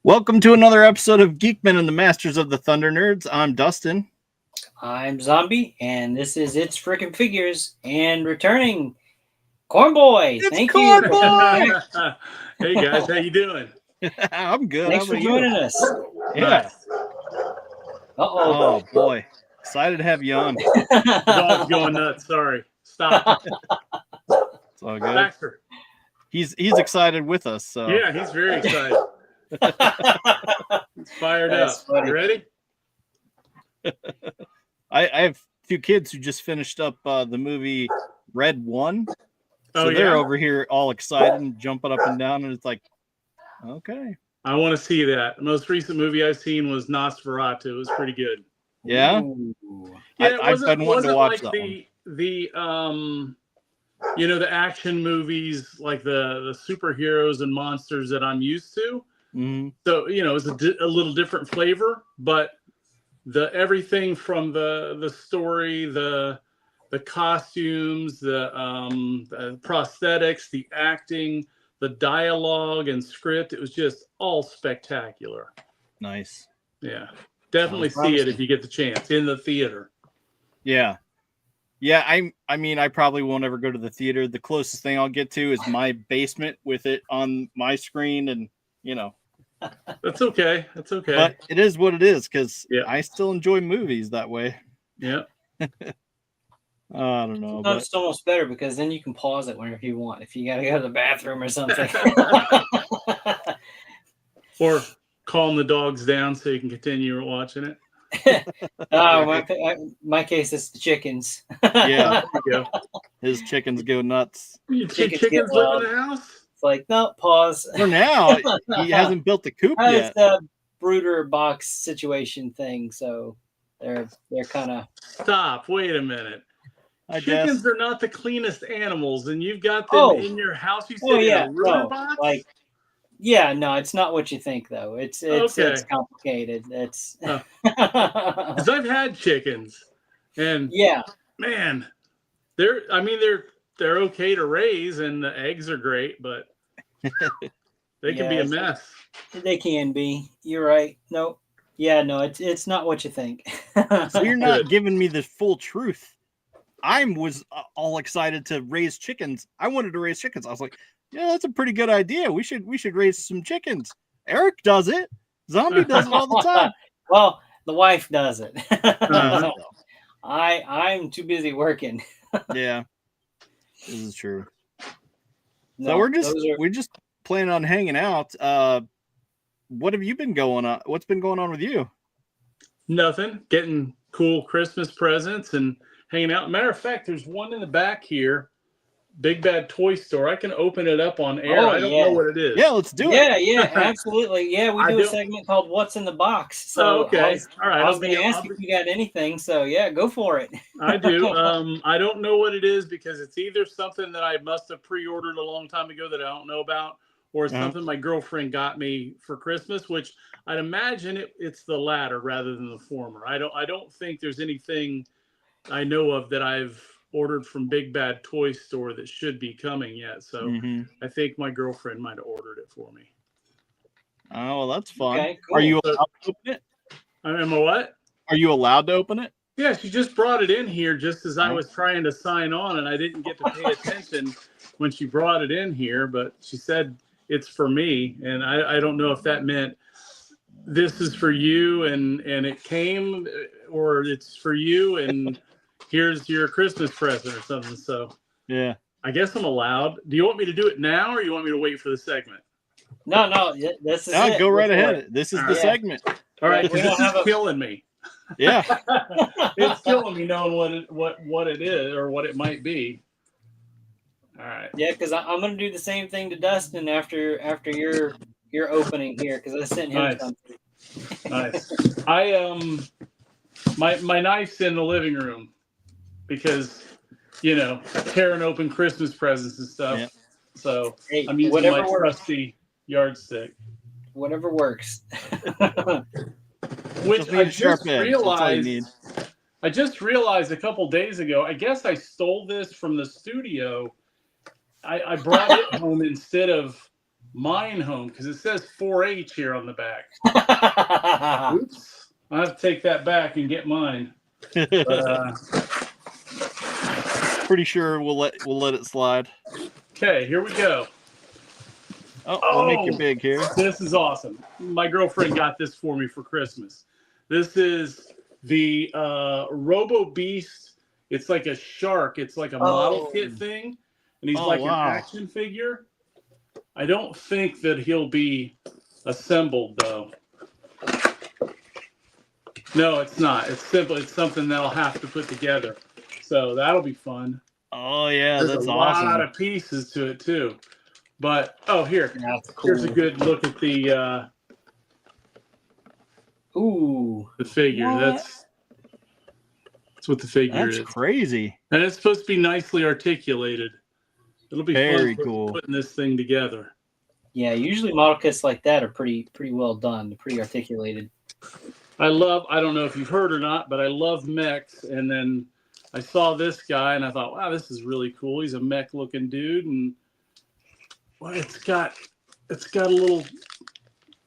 Welcome to another episode of Geek-men and the Masters of the Thunder Nerds. I'm Dustin. I'm Zombie, and this is It's Frickin' Figures, and returning, Cornboy. It's Thank Cornboy! you. Hey guys, how you doing? I'm good. Thanks How for about joining you? us. Yeah. Nice. Oh boy, excited to have you on. The dog's going nuts. Sorry. Stop. It's all good. Baxter. He's excited with us. So Yeah, he's very excited. He's fired That's up. funny. You ready? I have two kids who just finished up the movie Red 1. So Oh, they're yeah? over here all excited and jumping up and down, and it's like, okay, I want to see that. The most recent movie I've seen was Nosferatu. It was pretty good. yeah. Ooh. Yeah, it I've been wanting to watch like that one. the the action movies, like the superheroes and monsters that I'm used to. Mhm. So it's a little different flavor, but the everything from the story, the costumes, the prosthetics, the acting, the dialogue and script, it was just all spectacular. Nice. Yeah, definitely Sounds see it promising. if you get the chance in the theater. Yeah. Yeah, I mean, I probably won't ever go to the theater. The closest thing I'll get to is my basement with it on my screen, and That's okay. That's okay. but it is what it is because Yeah. I still enjoy movies that way. Yeah. I don't know, No, but it's almost better because then you can pause it whenever you want. If you got to go to the bathroom or something. Or calm the dogs down so you can continue watching it. My case is the chickens. yeah, There you go. his chickens go nuts. Chickens get live wild. in the house? It's like, no, pause. For now, he hasn't built the coop It's yet. the brooder box situation thing, so they're kind of. Stop. Wait a minute. I Chickens guess. are not the cleanest animals, and you've got them Oh. in your house. You said Oh yeah, in a rooter no, box? like, yeah, no, it's not what you think though. It's Okay. complicated. It's Oh. Because I've had chickens, and yeah, man, they're okay to raise, and the eggs are great, but they can be a Yeah, mess. they can be. You're right. No, yeah, no, it's not what you think. So you're not Good. giving me the full truth. I was all excited to raise chickens. I wanted to raise chickens. I was like, yeah, that's a pretty good idea. We should raise some chickens. Eric does it. Zombie does it all the time. Well, the wife does it. Uh-huh. I'm too busy working. Yeah, this is true. No, So those are- we're just planning on hanging out. What have you been going on? What's been going on with you? Nothing. Getting cool Christmas presents and hanging out. Matter of fact, there's one in the back here. Big Bad Toy Store. I can open it up on air. Oh, I don't yeah. know what it is. Yeah, let's do it. yeah, absolutely. Yeah, we I do a don't- segment called "What's in the Box." Oh, So okay. All right. I was I'll going to ask if you got anything. So yeah, go for it. I do. I don't know what it is because it's either something that I must have pre-ordered a long time ago that I don't know about, or it's Uh-huh. something my girlfriend got me for Christmas, which I'd imagine it's the latter rather than the former. I don't think there's anything I know of that I've ordered from Big Bad Toy Store that should be coming yet. So Mhm. I think my girlfriend might have ordered it for me. Oh, well, that's fun. Okay, Are cool. you allowed to open it? Am I what? Are you allowed to open it? Yeah, she just brought it in here just as I Nice. was trying to sign on, and I didn't get to pay attention when she brought it in here, but she said it's for me, and I don't know if that meant this is for you and it came, or it's for you and here's your Christmas present or something. So Yeah. I guess I'm allowed. Do you want me to do it now, or you want me to wait for the segment? No, this is No, it. go right for ahead. it. This is All the right. segment. All right, We because don't this have is a- killing me. Yeah. It's killing me knowing what it is or what it might be. All right. Yeah, because I'm going to do the same thing to Dustin after your opening here because I sent him Nice. something. Nice. My knife's in the living room because tearing open Christmas presents and stuff. Yeah. So Hey, I'm using whatever my works. trusty yardstick, Whatever works. which Just need I a sharp just edge. That's all you need. realized. I just realized a couple days ago. I guess I stole this from the studio. I brought it home instead of mine home because it says 4-H here on the back. Oops. I have to take that back and get mine. But, Pretty sure we'll let it slide. okay, here we go. Oh, we'll make it big here. This is awesome. My girlfriend got this for me for Christmas. This is the Robo Beast. It's like a shark. It's like a model kit thing. And he's like an action figure. I don't think that he'll be assembled, though. No, it's not. It's simple. It's something that I'll have to put together. So that'll be fun. Oh, yeah, There's a awesome. lot of pieces to it, too. But, oh, here. That's cool. Here's a good look at the figure. What? That's what the figure is. That's crazy. And it's supposed to be nicely articulated. It'll be very fun cool putting this thing together. Yeah, usually model kits like that are pretty well done, pretty articulated. I don't know if you've heard or not, but I love mechs. And then I saw this guy and I thought, wow, this is really cool. He's a mech looking dude. And well, it's got a little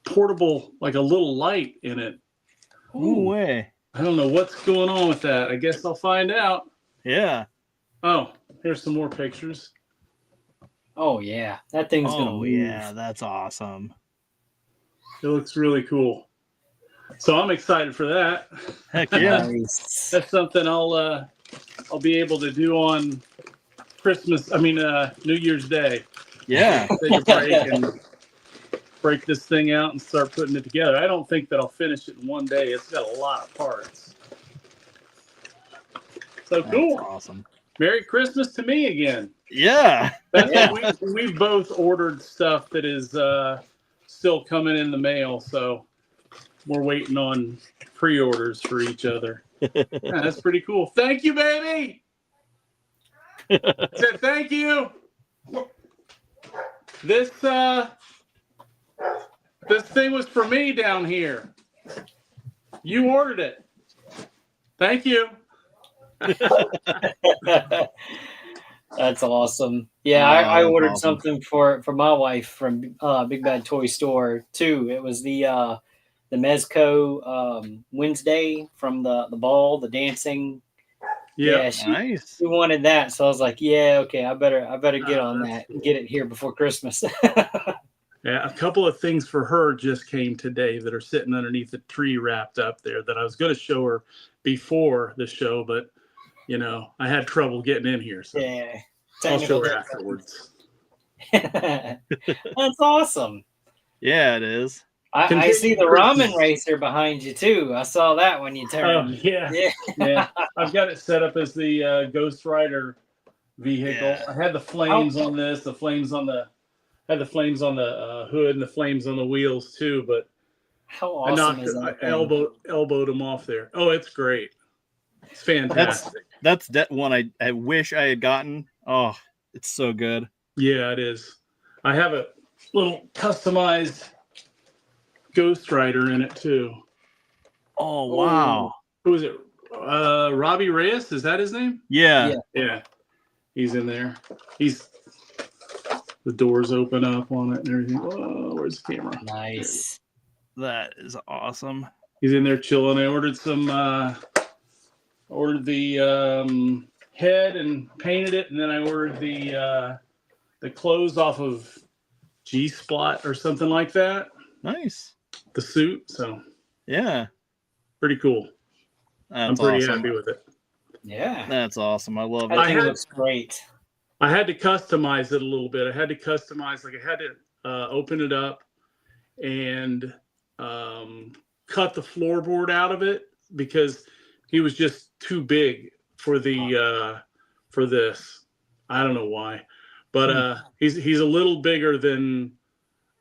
portable, like a little light in it. No way. I don't know what's going on with that. I guess I'll find out. Yeah. Oh, here's some more pictures. Oh yeah, that thing's gonna move. Yeah, that's awesome. It looks really cool. So I'm excited for that. Heck yeah. Nice. That's something I'll be able to do on New Year's Day. Yeah. Take a break and break this thing out and start putting it together. I don't think that I'll finish it in one day. It's got a lot of parts. So cool. That's awesome. Merry Christmas to me again. Yeah. We both ordered stuff that is still coming in the mail, so we're waiting on pre-orders for each other. Yeah, that's pretty cool. Thank you, baby. I said thank you. This thing was for me down here. You ordered it. Thank you. That's awesome. Yeah, I ordered something for my wife from Big Bad Toy Store too. It was the Mezco Wednesday from the ball, the dancing. Yeah, she wanted that, so I was like, yeah, okay, I better get on that and get it here before Christmas. Yeah, a couple of things for her just came today that are sitting underneath the tree wrapped up there that I was going to show her before the show, but I had trouble getting in here, so yeah, I'll show her afterwards. That's awesome. Yeah, it is. I see the ramen racer behind you too. I saw that when you turned. Oh, yeah. I've got it set up as the Ghost Rider vehicle. Yeah. I had the flames on this, the flames on the hood, and the flames on the wheels too. But how awesome is that? I elbowed them off there. Oh, it's great. It's fantastic. That's that one I wish I had gotten. Oh, it's so good. Yeah, it is. I have a little customized Ghost Rider in it too. Oh wow. Who is it? Robbie Reyes, is that his name? Yeah. He's in there. The doors open up on it and everything. Oh, where's the camera? Nice. That is awesome. He's in there chilling. I ordered the head and painted it, and then I ordered the clothes off of G-Spot or something like that. Nice. The suit. So yeah, pretty cool. I'm pretty happy with it. Yeah, that's awesome. I love it. I think it looks great. I had to customize it a little bit. I had to open it up and cut the floorboard out of it because he was just too big for for this. I don't know why, but he's a little bigger than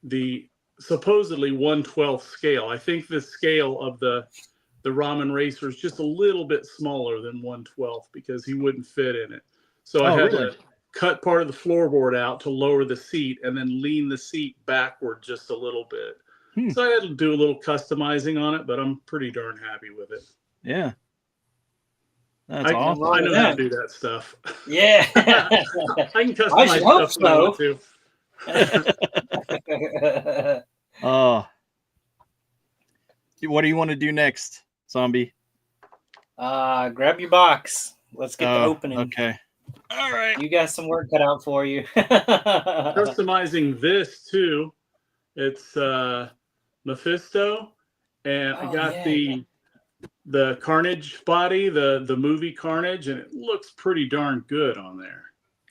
the supposedly 1/12 scale. I think the scale of the Ramen Racer is just a little bit smaller than 1/12 because he wouldn't fit in it. So I had to cut part of the floorboard out to lower the seat and then lean the seat backward just a little bit. So I had to do a little customizing on it, but I'm pretty darn happy with it. Yeah. That's awesome. I know how to do that stuff. Yeah. I can customize stuff if I want to. Oh. What do you want to do next, Zombie? Grab your box. Let's get the opening. Okay. All right. You got some work cut out for you. Customizing this too. It's Mephisto, and I got the Carnage body, the movie Carnage, and it looks pretty darn good on there.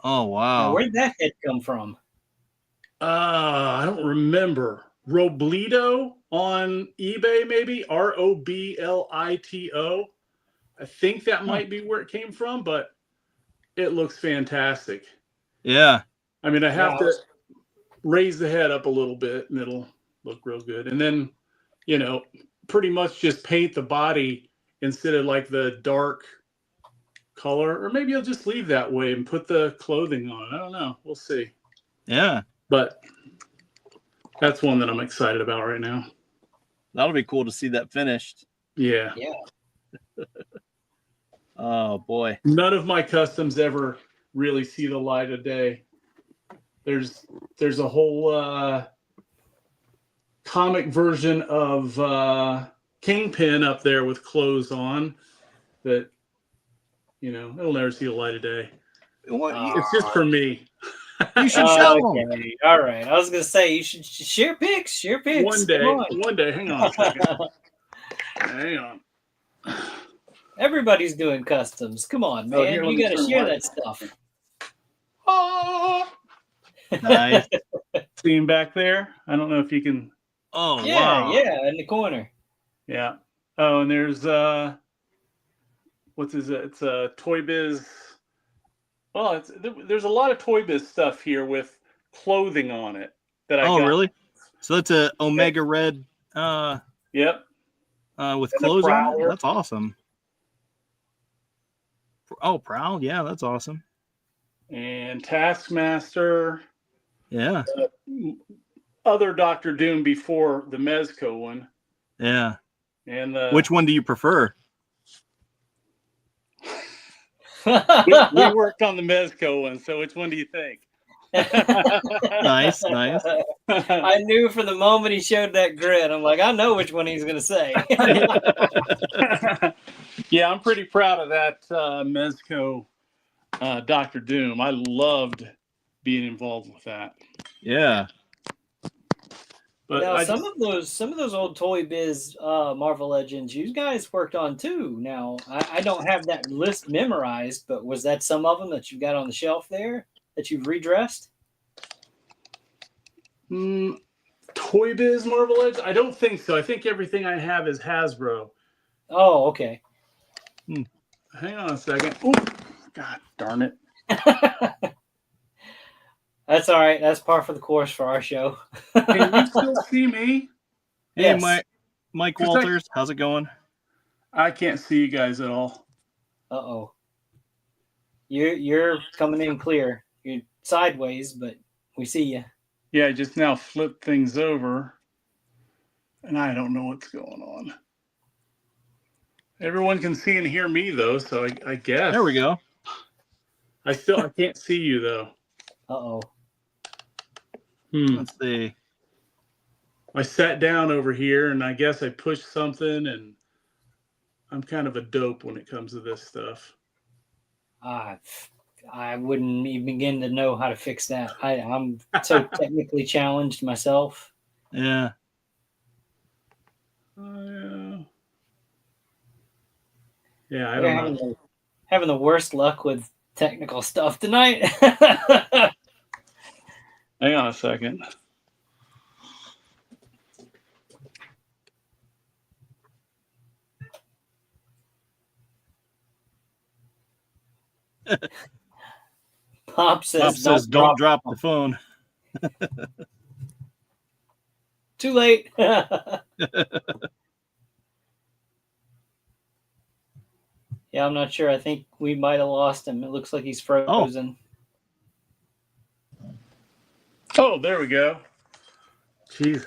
Oh wow! Now, where did that head come from? I don't remember. Robledo on eBay, maybe Roblito. I think that might be where it came from, but it looks fantastic. Yeah. I mean, I have to raise the head up a little bit, and it'll look real good. And then, pretty much just paint the body instead of like the dark color, or maybe I'll just leave that way and put the clothing on. I don't know. We'll see. Yeah. But that's one that I'm excited about right now. That'll be cool to see that finished. Yeah. Yeah. Oh boy. None of my customs ever really see the light of day. There's a whole comic version of Kingpin up there with clothes on that, it'll never see the light of day. It's just for me. You should show them. All right. I was going to say, you should share pics. Share pics. One day. Hang on a second. Hang on. Everybody's doing customs. Come on, man. Here, you got to share that stuff. Oh, Nice. see him back there? I don't know if you can. Oh, Yeah, wow. yeah, in the corner. Yeah. Oh, and there's what's his? It's a Toy Biz. Well, there's a lot of Toy Biz stuff here with clothing on it that I got. Oh, really? So that's a Omega Red. Yep. With And clothes on it. Prowler. That's awesome. Oh, Prowl. Yeah, that's awesome. And Taskmaster. Yeah. Other Doctor Doom before the Mezco one. Yeah. And Which one do you prefer? we worked on the Mezco one, so which one do you think? Nice. I knew from the moment he showed that grid, I'm like, I know which one he's going to say. Yeah, I'm pretty proud of that Mezco Doctor Doom. I loved being involved with that. Yeah. But Now, some of those old Toy Biz Marvel Legends you guys worked on too. Now, I don't have that list memorized, but was that some of them that you've got on the shelf there that you've redressed? Toy Biz Marvel Legends? I don't think so. I think everything I have is Hasbro. Oh, okay. Hang on a second. Oh, God darn it. That's all right. That's par for the course for our show. Can you still see me? Hey, Yes. Mike Walters, how's it going? I can't see you guys at all. Uh-oh. You're coming in clear. You're sideways, but we see you. Yeah, I just now flipped things over, and I don't know what's going on. Everyone can see and hear me, though, so I guess. There we go. I can't see you, though. Uh-oh. Let's see. I sat down over here, and I guess I pushed something, and I'm kind of a dope when it comes to this stuff. I wouldn't even begin to know how to fix that. I'm so technically challenged myself. Yeah. Yeah, I don't know. Having the worst luck with technical stuff tonight. Hang on a second. Pop says don't drop the phone. Too late. Yeah, I'm not sure. I think we might have lost him. It looks like he's frozen. Oh, there we go. Jesus.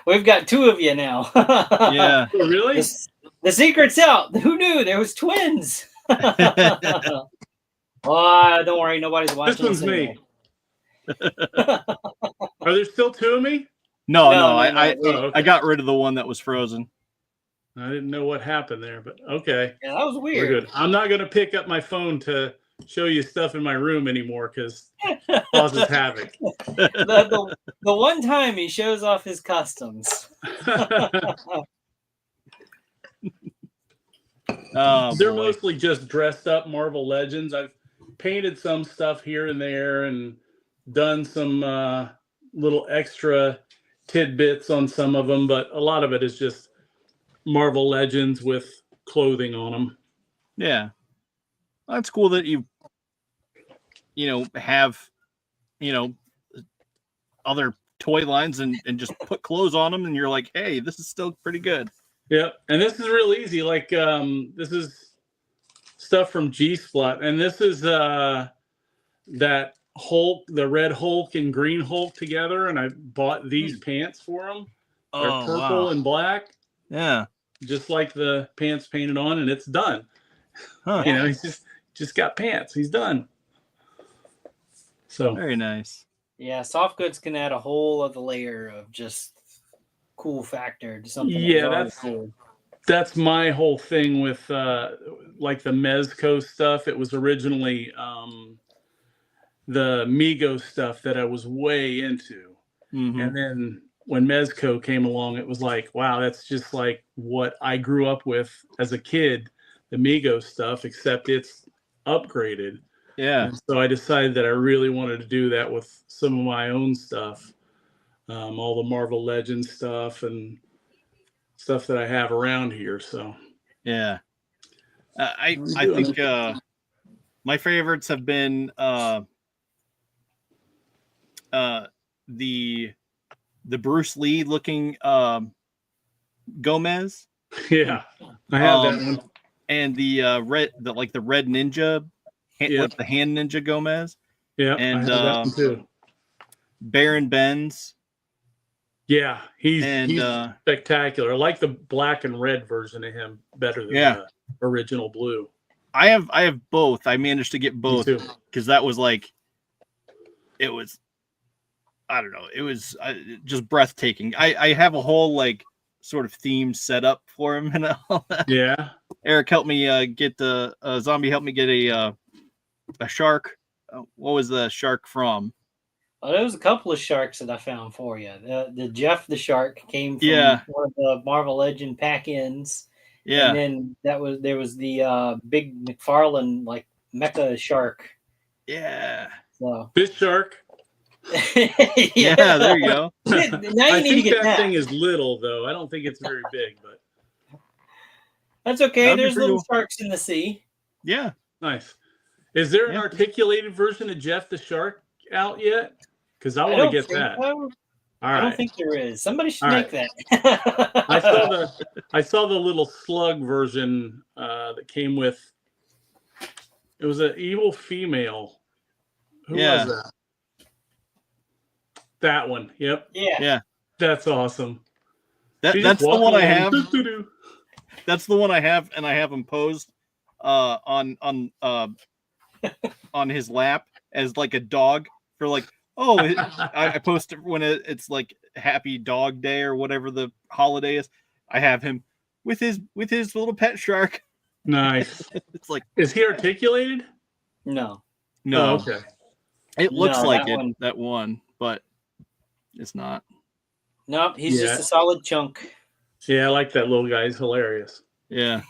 We've got two of you now. Yeah. Oh, really? The secret's out. Who knew? There was twins. Oh, don't worry. Nobody's watching. This one's me. Are there still two of me? No, No, I okay. got rid of the one that was frozen. I didn't know what happened there, but okay. Yeah, that was We're weird. good. I'm not going to pick up my phone to show you stuff in my room anymore because it causes havoc. The one time he shows off his customs. They're Boy. mostly just dressed up Marvel Legends. I've painted some stuff here and there and done some little extra tidbits on some of them, but a lot of it is just Marvel Legends with clothing on them. Yeah, that's cool that you have other toy lines and just put clothes on them, and you're like, hey, this is still pretty good. Yep, and this is real easy. Like this is stuff from G-Splat, and this is that Hulk, the red Hulk and green Hulk together, and I bought these pants for them. They're purple and black. Yeah, just like the pants painted on, and it's done. Huh. You know, he's just got pants. He's done. So very nice. Yeah, soft goods can add a whole other layer of just cool factor to something. Yeah, that's my whole thing with like the Mezco stuff. It was originally the Mego stuff that I was way into. And then when Mezco came along, it was like, wow, that's just like what I grew up with as a kid, the Mego stuff, except it's upgraded. Yeah. And so I decided that I really wanted to do that with some of my own stuff, all the Marvel Legends stuff and stuff that I have around here. So yeah, I think my favorites have been the Bruce Lee looking Gomez. Yeah, I have that one. And the red ninja, with the hand ninja Gomez. Yeah, and I have that one too. Baron Benz. Yeah, he's spectacular. I like the black and red version of him better than the original blue. I have both. I managed to get both because that was like, it was, I don't know, it was just breathtaking. I have a whole like sort of theme set up for him and all that. Yeah, Eric helped me get the zombie helped me get a shark. What was the shark from? Well, there was a couple of sharks that I found for you. The Jeff the Shark came from one of the Marvel Legend pack-ins. Yeah. And then there was the big McFarlane like mecha shark. Yeah. So this shark. Yeah, there you go. Now you need to get that thing is little though. I don't think it's very big, but that's okay. There's little sharks in the sea. Yeah. Nice. Is there an articulated version of Jeff the Shark out yet? Because I want to get that. So. I don't think there is. Somebody should make that. I saw the little slug version that came with. It was an evil female. Who was that? That one. Yep. Yeah. That's awesome. That's the one I have. That's the one I have, and I have him posed on his lap as like a dog for like. Oh, I post it when it's like Happy Dog Day or whatever the holiday is. I have him with his little pet shark. Nice. It's like, is he articulated? No. Oh, okay. It looks like that one, but it's not. Nope, he's just a solid chunk. Yeah, I like that little guy. He's hilarious. Yeah.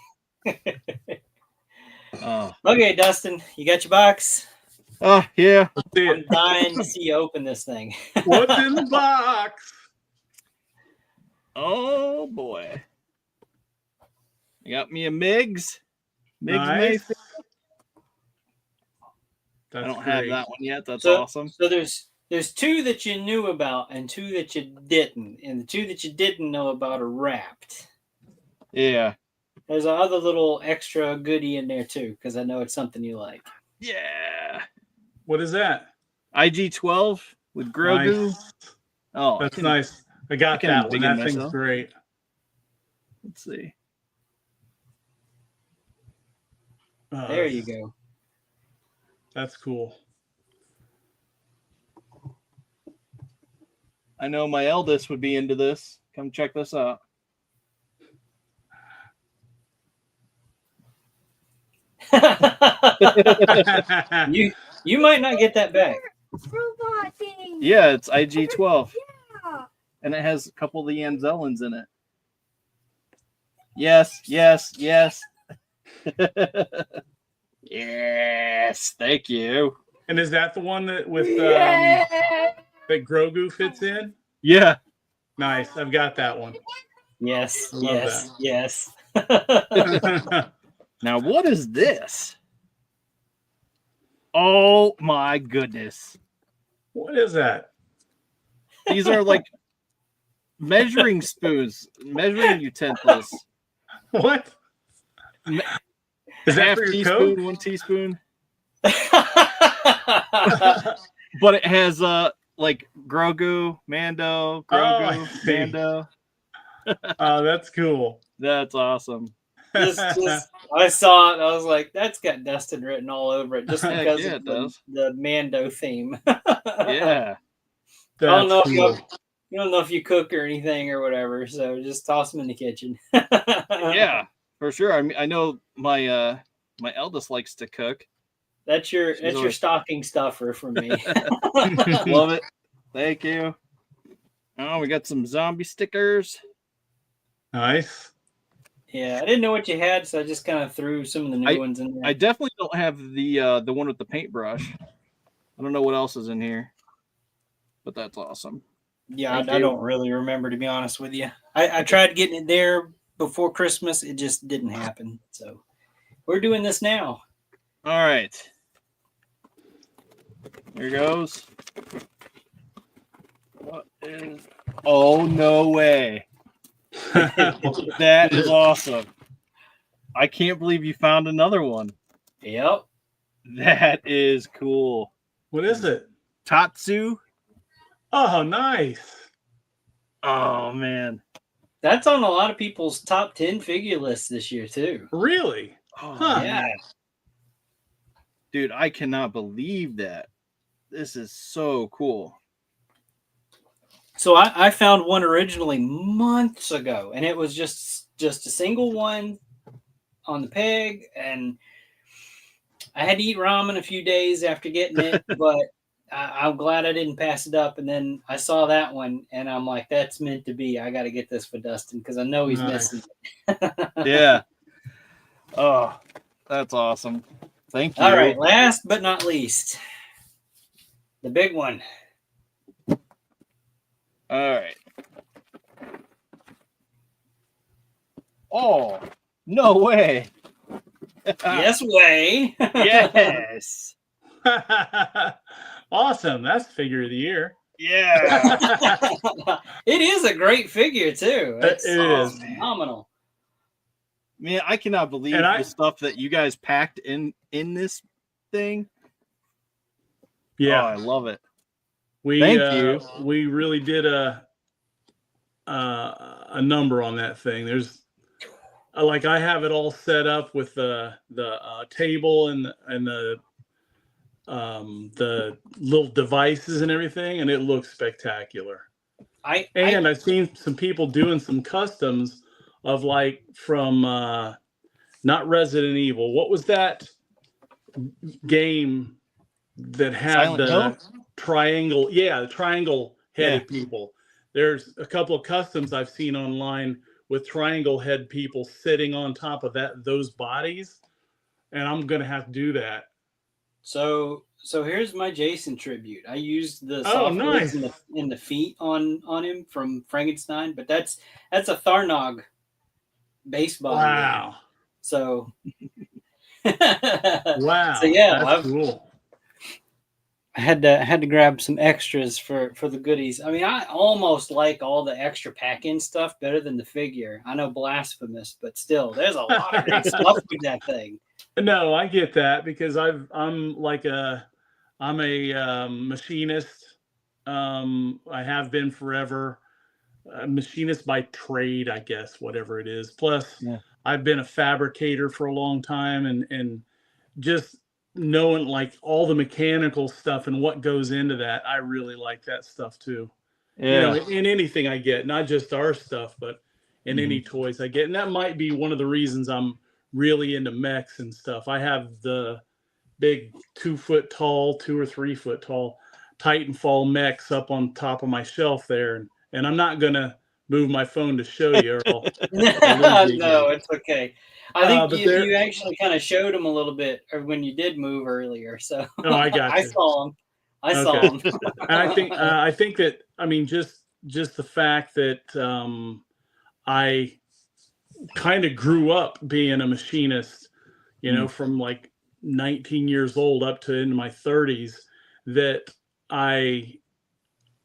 Okay, Dustin, you got your box? Oh, yeah. I'm dying to see you open this thing. What's in the box? Oh, boy. You got me a Migs. Nice. Mayse. I don't have that one yet. That's awesome. So there's two that you knew about and two that you didn't. And the two that you didn't know about are wrapped. Yeah. There's another little extra goodie in there, too, because I know it's something you like. Yeah. What is that? IG-12 with Grogu. Nice. Oh, that's nice. I got that one. That thing's great. Let's see. There you go. That's cool. I know my eldest would be into this. Come check this out. you might not get that back. Robot thing. Yeah, it's IG-12. Yeah. And it has a couple of the Anzellans in it. Yes, yes, yes. Yes, thank you. And is that the one that with Yeah. that Grogu fits in? Yeah. Nice. I've got that one. Yes, I love yes, that. yes. Now, what is this? Oh my goodness. What is that? These are like measuring spoons, measuring utensils. What? Is that Half for your teaspoon, Coke? 1 teaspoon. But it has like Grogu, Mando, Grogu, I see. Mando. Oh, that's cool. That's awesome. I saw it. I was like, that's got Dustin written all over it just Heck because yeah, of it does. the Mando theme. Yeah. I don't know That's if cool. you don't know if you cook or anything or whatever, so just toss them in the kitchen. Yeah, for sure. I mean, I know my my eldest likes to cook. That's your She's always- stocking stuffer for me. Love it. Thank you. Oh, we got some zombie stickers. Nice. Yeah, I didn't know what you had, so I just kind of threw some of the new ones in there. I definitely don't have the one with the paintbrush. I don't know what else is in here, but that's awesome. Yeah, Thank I you. don't really remember, to be honest with you. I tried getting it there before Christmas. It just didn't happen. So we're doing this now. All right. Here goes. What is... Oh, no way. That is awesome. I can't believe you found another one. Yep. That is cool. What is it? Tatsu. Oh, nice. Oh, man. That's on a lot of people's top 10 figure lists this year, too. Really? Oh, Huh. Yeah. dude, I cannot believe that. This is so cool. So I found one originally months ago, and it was just a single one on the peg, and I had to eat ramen a few days after getting it, but I'm glad I didn't pass it up. And then I saw that one, and I'm like, that's meant to be. I got to get this for Dustin because I know he's Nice. missing it. Yeah. Oh, that's awesome. Thank you. All right, last but not least, the big one. All right. Oh, no way. Yes, way. Yes. Awesome. That's figure of the year. Yeah. It is a great figure too. It's It is. phenomenal. Man, I cannot believe And the stuff that you guys packed in this thing. Yeah. Oh, I love it. We Thank you. We really did a number on that thing. There's like I have it all set up with the table and the little devices and everything, and it looks spectacular. I've seen some people doing some customs of like from not Resident Evil. What was that game that had Silent the Hill? triangle? Yeah, the triangle headed people. There's a couple of customs I've seen online with triangle head people sitting on top of those bodies, and I'm gonna have to do that. So here's my Jason tribute. I used the Oh, soft nice. goods in the feet on him from Frankenstein, but that's a Tharnog base body. Wow. So Wow. So yeah, that's cool. I had to grab some extras for the goodies. I mean, I almost like all the extra pack-in stuff better than the figure. I know, blasphemous, but still, there's a lot of great stuff with that thing. No, I get that because I'm a machinist. I have been forever. A machinist by trade, I guess, whatever it is. Plus, I've been a fabricator for a long time, and just knowing like all the mechanical stuff and what goes into that, I really like that stuff too. Yeah. in anything I get, not just our stuff, but in any toys I get. And that might be one of the reasons I'm really into mechs and stuff. I have the big 2 foot tall, 2 or 3 foot tall Titanfall mechs up on top of my shelf there. And I'm not going to move my phone to show you, or I'll lose you No, again. it's okay. I think But you actually kind of showed him a little bit, or when you did move earlier. So Oh, I got I you. saw him. I saw Okay. him. And I think that, I mean, just the fact that I kind of grew up being a machinist, from like 19 years old up to into my 30s, that I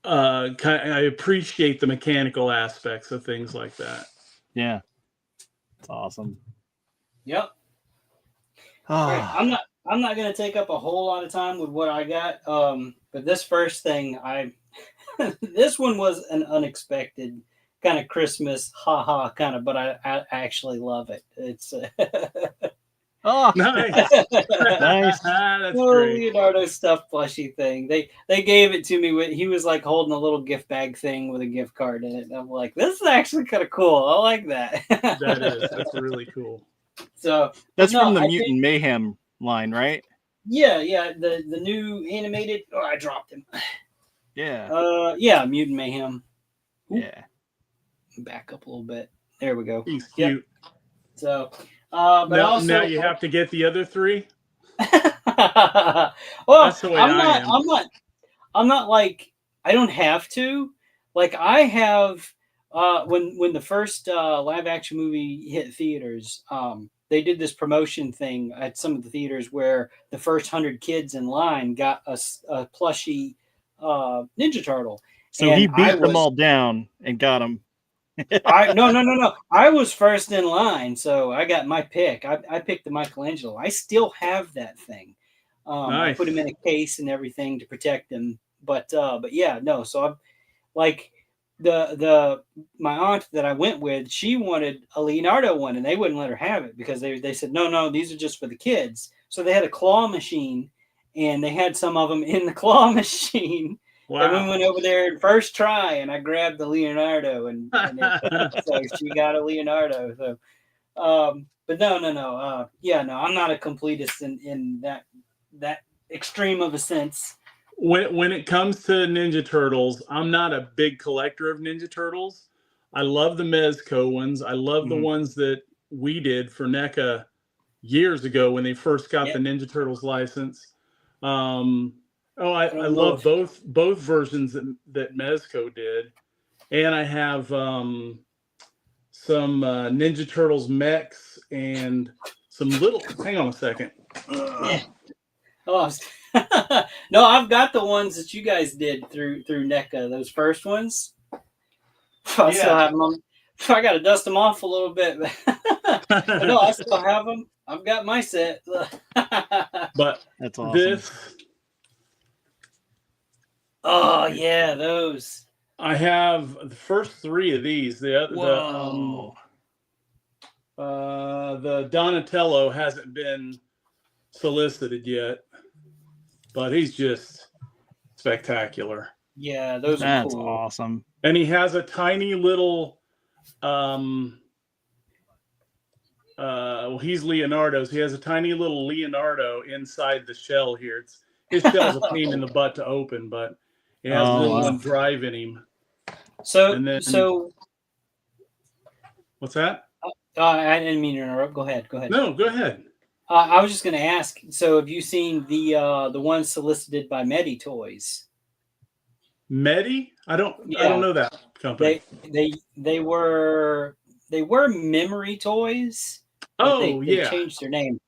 I appreciate the mechanical aspects of things like that. Yeah. It's awesome. Yep. All right. I'm not going to take up a whole lot of time with what I got. But this first thing, this one was an unexpected kind of Christmas, haha, kind of, but I actually love it. It's Oh, Nice. Nice. That's no great. Leonardo stuffed plushie thing. They gave it to me he was like holding a little gift bag thing with a gift card in it. And I'm like, this is actually kind of cool. I like that. That's really cool. So that's no, from the I Mutant think- Mayhem line, right? Yeah, the new animated. Oh, I dropped him. Yeah. Yeah, Mutant Mayhem. Ooh. Yeah. Back up a little bit. There we go. He's cute. So, but Now you have to get the other 3. well, That's the way I am. I'm not like I don't have to. Like I have when the first live action movie hit theaters, they did this promotion thing at some of the theaters where the first 100 kids in line got a plushie Ninja Turtle. So he beat them all down and got them. No. I was first in line, so I got my pick. I picked the Michelangelo. I still have that thing. I Nice. put him in a case and everything to protect him. But yeah, no. So I'm like my aunt that I went with, she wanted a Leonardo one, and they wouldn't let her have it because they said no, these are just for the kids. So they had a claw machine, and they had some of them in the claw machine. Wow. And we went over there and first try, and I grabbed the Leonardo, and so she got a Leonardo. So, but no. Yeah, no, I'm not a completist in that extreme of a sense. When it comes to Ninja Turtles, I'm not a big collector of Ninja Turtles. I love the Mezco ones. I love the ones that we did for NECA years ago when they first got the Ninja Turtles license. I love both versions that Mezco did, and I have some Ninja Turtles mechs and some little. Hang on a second. Oh, no, I've got the ones that you guys did through NECA. Those first ones. I still have them. I got to dust them off a little bit, but no, I still have them. I've got my set. But that's awesome. Oh yeah, those. I have the first 3 of these. The Donatello hasn't been solicited yet, but he's just spectacular. Yeah, those are cool. That's awesome. And he has a tiny little he's Leonardo's. He has a tiny little Leonardo inside the shell here. His shell's a pain in the butt to open, but it has a little drive in him. So what's that? I didn't mean to interrupt. Go ahead. No, go ahead. I was just going to ask. So, have you seen the ones solicited by Medi Toys? Medi? I don't know that company. They were Memory Toys. They changed their name.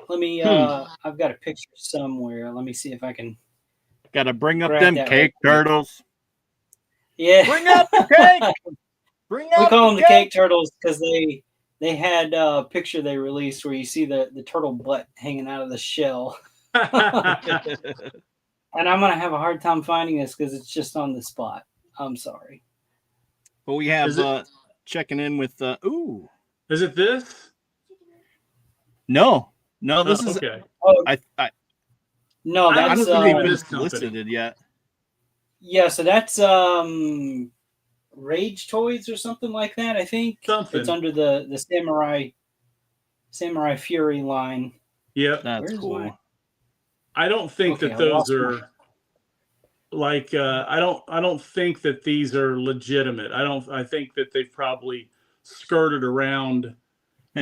Let me. I've got a picture somewhere. Let me see if I can. Got to bring up them cake turtles. Yeah, bring up the cake. We call them the cake turtles because they had a picture they released where you see the turtle butt hanging out of the shell. And I'm going to have a hard time finding this because it's just on the spot. I'm sorry. But we have checking in with ooh. Is it this? No, this is okay. Oh, I no, I that's don't think they've been this solicited yet. Yeah, so that's Rage Toys or something like that. I think Something. it's under the Samurai Fury line. Yep. That's Where's cool. my- I don't think Okay, that I those lost are like I don't think that these are legitimate. I think that they've probably skirted around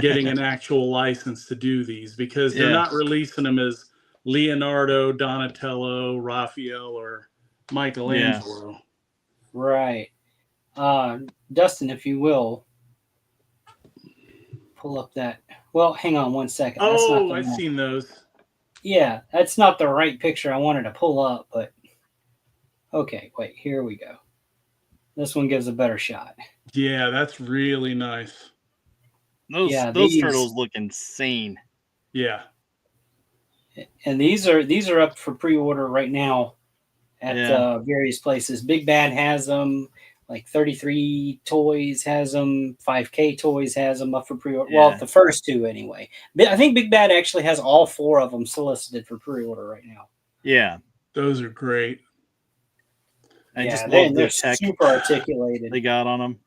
getting an actual license to do these because they're Yeah. not releasing them as Leonardo, Donatello, Raphael, or Michelangelo. Right. Dustin, if you will, pull up that. Well, hang on one second. That's not Oh, the I've one. seen those. Yeah, that's not the right picture I wanted to pull up, but okay, wait, here we go. This one gives a better shot. Yeah, that's really nice. Those Yeah, those these- turtles look insane. Yeah. And these are up for pre-order right now at Yeah. various places. Big Bad has them, like 33 Toys has them, 5K Toys has them up for pre-order. Yeah. Well, the first two anyway. I think Big Bad actually has all four of them solicited for pre-order right now. Yeah. Those are great. I just they're love the tech super articulated. they got on them.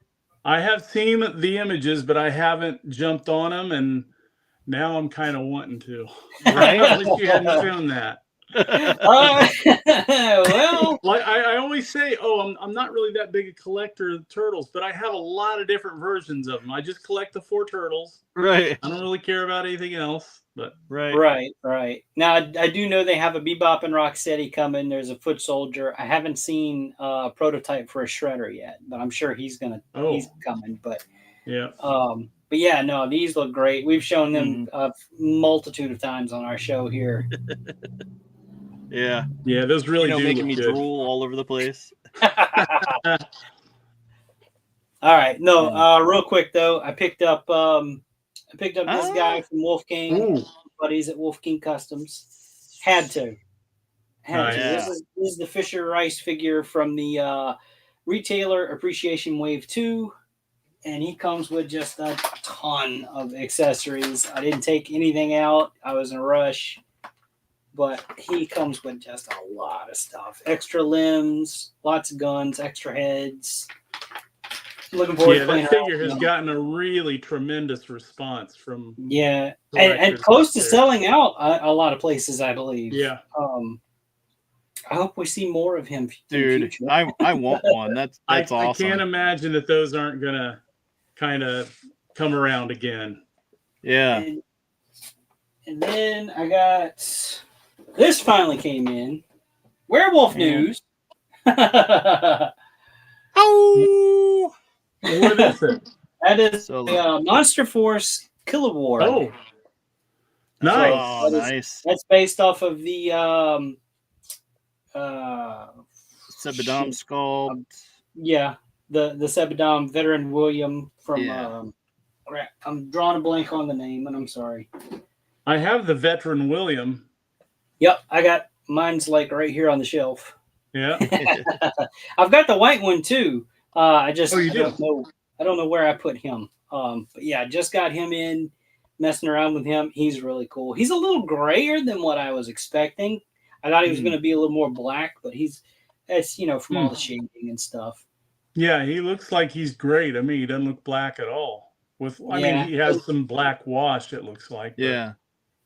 I have seen the images, but I haven't jumped on them, and now I'm kind of wanting to. Right? I wish you hadn't found that. Well, Like I always say, I'm not really that big a collector of turtles, but I have a lot of different versions of them. I just collect the 4 turtles. Right. I don't really care about anything else. But Right. right. Now I do know they have a Bebop and Rocksteady coming. There's a Foot Soldier. I haven't seen a prototype for a Shredder yet, but I'm sure he's coming. But yeah. But yeah, no, these look great. We've shown them a multitude of times on our show here. Yeah. Yeah, those really do making look me good. drool all over the place. All right. No, real quick though, I picked up this guy from Wolfgang, Ooh. buddies at Wolfgang Customs. Had to. Nice. This is the Fisher Rice figure from the Retailer Appreciation Wave 2. And he comes with just a ton of accessories. I didn't take anything out. I was in a rush. But he comes with just a lot of stuff. Extra limbs, lots of guns, extra heads. Looking forward to playing that figure around. has gotten a really tremendous response from and close to selling out a lot of places, I believe. Yeah. I hope we see more of him. Dude, I want one. That's awesome. I can't imagine that those aren't gonna kind of come around again. Yeah. And then I got this finally came in. Werewolf news. Oh, what is it? That is Monster Force Kilowar. Oh, nice. Nice. That's based off of the Sebadom sculpt. The Sebadom veteran William from I'm drawing a blank on the name, and I'm sorry. I have the veteran William. Yep, I got mine's like right here on the shelf. Yeah. I've got the white one too. I just you do? I don't know where I put him. But yeah, I just got him in, messing around with him. He's really cool. He's a little grayer than what I was expecting. I thought he was going to be a little more black, but it's from all the shading and stuff. Yeah, he looks like he's great. I mean, he doesn't look black at all. I mean, he has some black wash, it looks like. Yeah.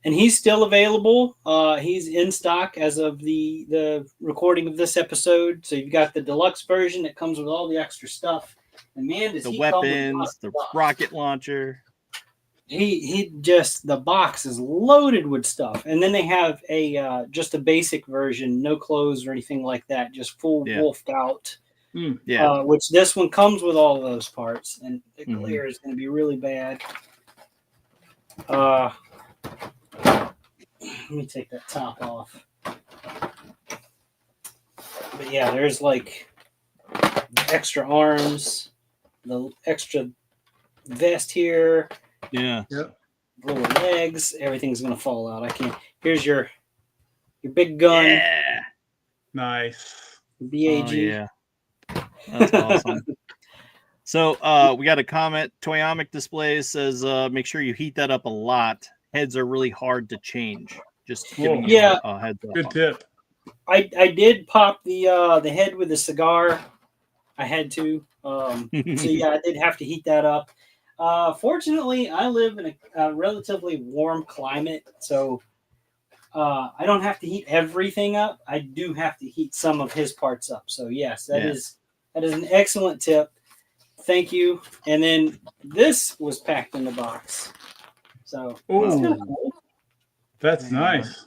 And he's still available. He's in stock as of the recording of this episode. So you've got the deluxe version that comes with all the extra stuff. And man, does the weapons, the rocket launcher. He just, the box is loaded with stuff. And then they have just a basic version, no clothes or anything like that, just full wolfed out. Which this one comes with all of those parts, and the glare is going to be really bad. Let me take that top off. But yeah, there's like extra arms, the extra vest here. Yeah. Yep. Lower legs. Everything's going to fall out. I can't. Here's your big gun. Yeah. Nice. BAG. Oh, yeah. That's awesome. So we got a comment. Toyomic Displays says make sure you heat that up a lot. Heads are really hard to change. Just giving you a heads up. Good tip. I did pop the head with a cigar. I had to. So yeah, I did have to heat that up. Fortunately, I live in a relatively warm climate, so I don't have to heat everything up. I do have to heat some of his parts up. So yes, that is an excellent tip. Thank you. And then this was packed in the box. So it's kind of cool. That's nice.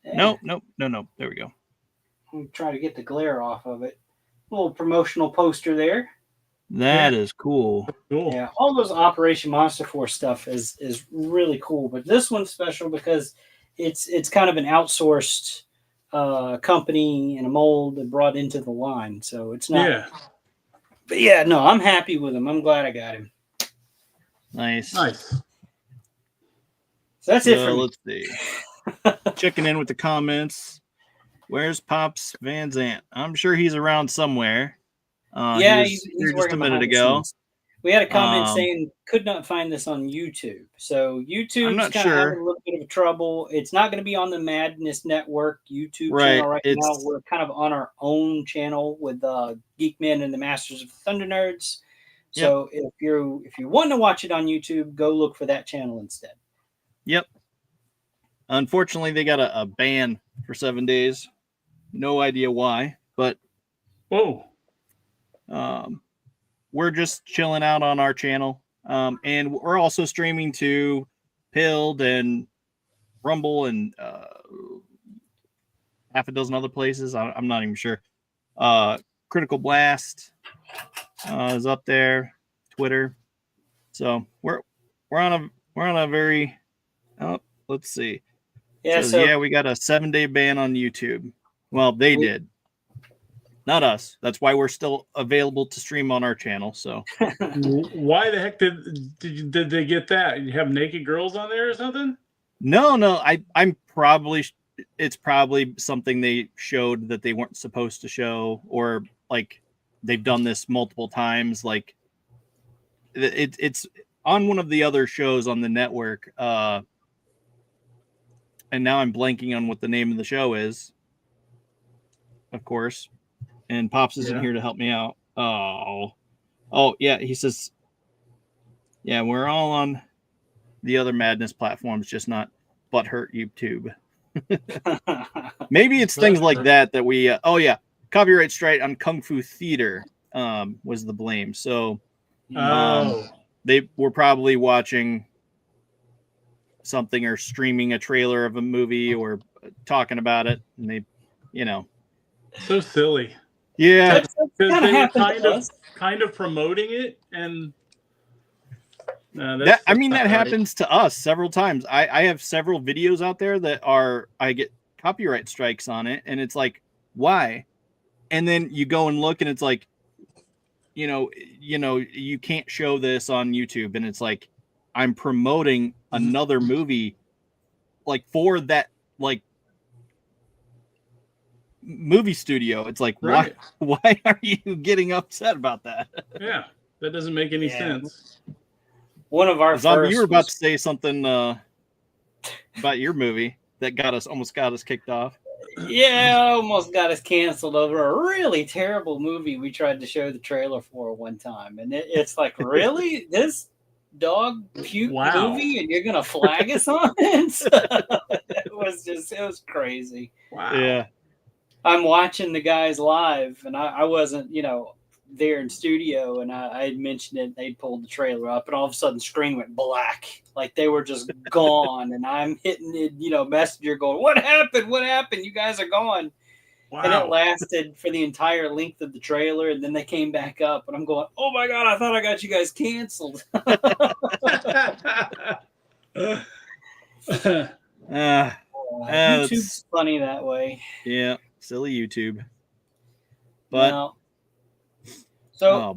Yeah. No. There we go. I'm trying to get the glare off of it. Little promotional poster there. That is cool. Cool. Yeah, all those Operation Monster Force stuff is really cool, but this one's special because it's kind of an outsourced company and a mold that brought into the line, so it's not. Yeah. But yeah, no, I'm happy with him. I'm glad I got him. Nice. Nice. So that's it for me. Let's see. Checking in with the comments. Where's Pops Van Zant? I'm sure he's around somewhere. Yeah, he's he's just a minute behind the ago. scenes. We had a comment saying could not find this on YouTube. So YouTube's not kind of sure. having a little bit of trouble. It's not going to be on the Madness Network YouTube Right, channel right now. it's- We're kind of on our own channel with Geek-men and the Masters of Thunder Nerds. So if you want to watch it on YouTube, go look for that channel instead. Yep. Unfortunately, they got a ban for 7 days. No idea why, but Whoa. we're just chilling out on our channel. And we're also streaming to Pilled and Rumble and half a dozen other places. I'm not even sure. Critical Blast is up there, Twitter. So we're on a very let's see. Yeah, Says, so yeah, we got a 7-day ban on YouTube. Well, they did. Not us. That's why we're still available to stream on our channel. So Why the heck did they get that? You have naked girls on there or something? no, I'm probably it's probably something they showed that they weren't supposed to show, or like they've done this multiple times. Like it's on one of the other shows on the network. And now I'm blanking on what the name of the show is. Of course. And Pops isn't here to help me out. Oh yeah. He says, yeah, we're all on the other Madness platforms, just not Butthurt YouTube. Maybe it's things like that we. Copyright strike on Kung Fu Theater was the blame. So they were probably watching something or streaming a trailer of a movie or talking about it, and they, so silly. Yeah, because they were kind of promoting it, and that happens to us several times. I have several videos out there that I get copyright strikes on it, and it's like, why? And then you go and look, and it's like, you can't show this on YouTube, and it's like, I'm promoting another movie, like for that, like movie studio. It's like, why are you getting upset about that? Yeah, that doesn't make any sense. One of our Zombie, you were about to say something about your movie that almost got us kicked off. Yeah, almost got us canceled over a really terrible movie we tried to show the trailer for one time, and it's like, really, this dog puke movie, and you're gonna flag us on it? It was crazy. Wow. Yeah. I'm watching the guys live, and I wasn't, there in studio, and I had mentioned it. They pulled the trailer up, and all of a sudden, the screen went black, like they were just gone. And I'm hitting it, Messenger, going, "What happened? What happened? You guys are gone." Wow. And it lasted for the entire length of the trailer, and then they came back up, and I'm going, "Oh my god! I thought I got you guys canceled." YouTube's funny that way. Yeah, silly YouTube. But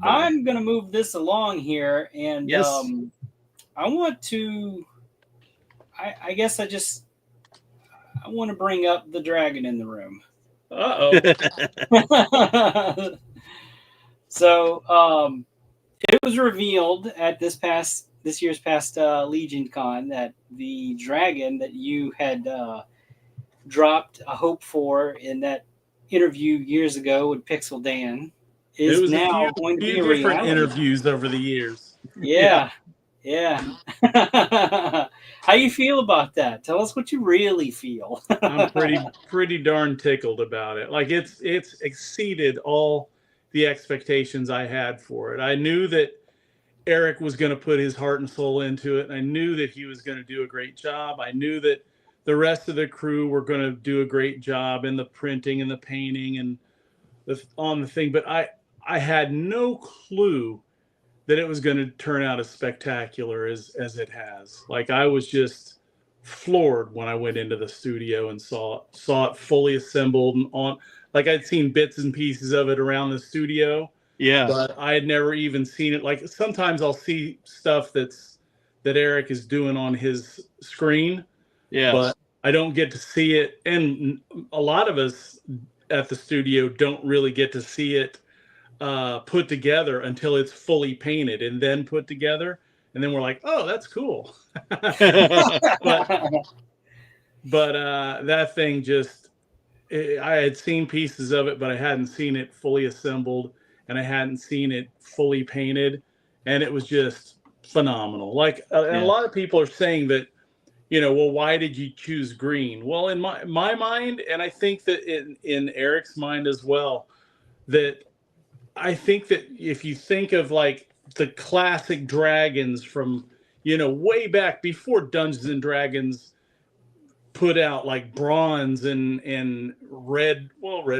I'm going to move this along here, and yes. I want to. I guess I want to bring up the dragon in the room. So it was revealed at this year's past Legion Con that the dragon that you had dropped a hope for in that interview years ago with Pixel Dan It is was now a going to be a few different reality. interviews over the years. Yeah. How you feel about that? Tell us what you really feel. I'm pretty darn tickled about it. Like it's exceeded all the expectations I had for it. I knew that Eric was going to put his heart and soul into it. And I knew that he was going to do a great job. I knew that the rest of the crew were going to do a great job in the printing and the painting and on the thing. But I had no clue that it was going to turn out as spectacular as it has. Like I was just floored when I went into the studio and saw it fully assembled and on. Like I'd seen bits and pieces of it around the studio. Yeah. But I had never even seen it. Like sometimes I'll see stuff that Eric is doing on his screen. Yeah. But I don't get to see it. And a lot of us at the studio don't really get to see it put together until it's fully painted and then put together. And then we're like, oh, that's cool. but that thing just, I had seen pieces of it, but I hadn't seen it fully assembled. And I hadn't seen it fully painted, and it was just phenomenal. Like and a lot of people are saying that, well, why did you choose green? Well, in my mind, and I think that in Eric's mind as well, that I think that if you think of like the classic dragons from, way back before Dungeons and Dragons put out like bronze and red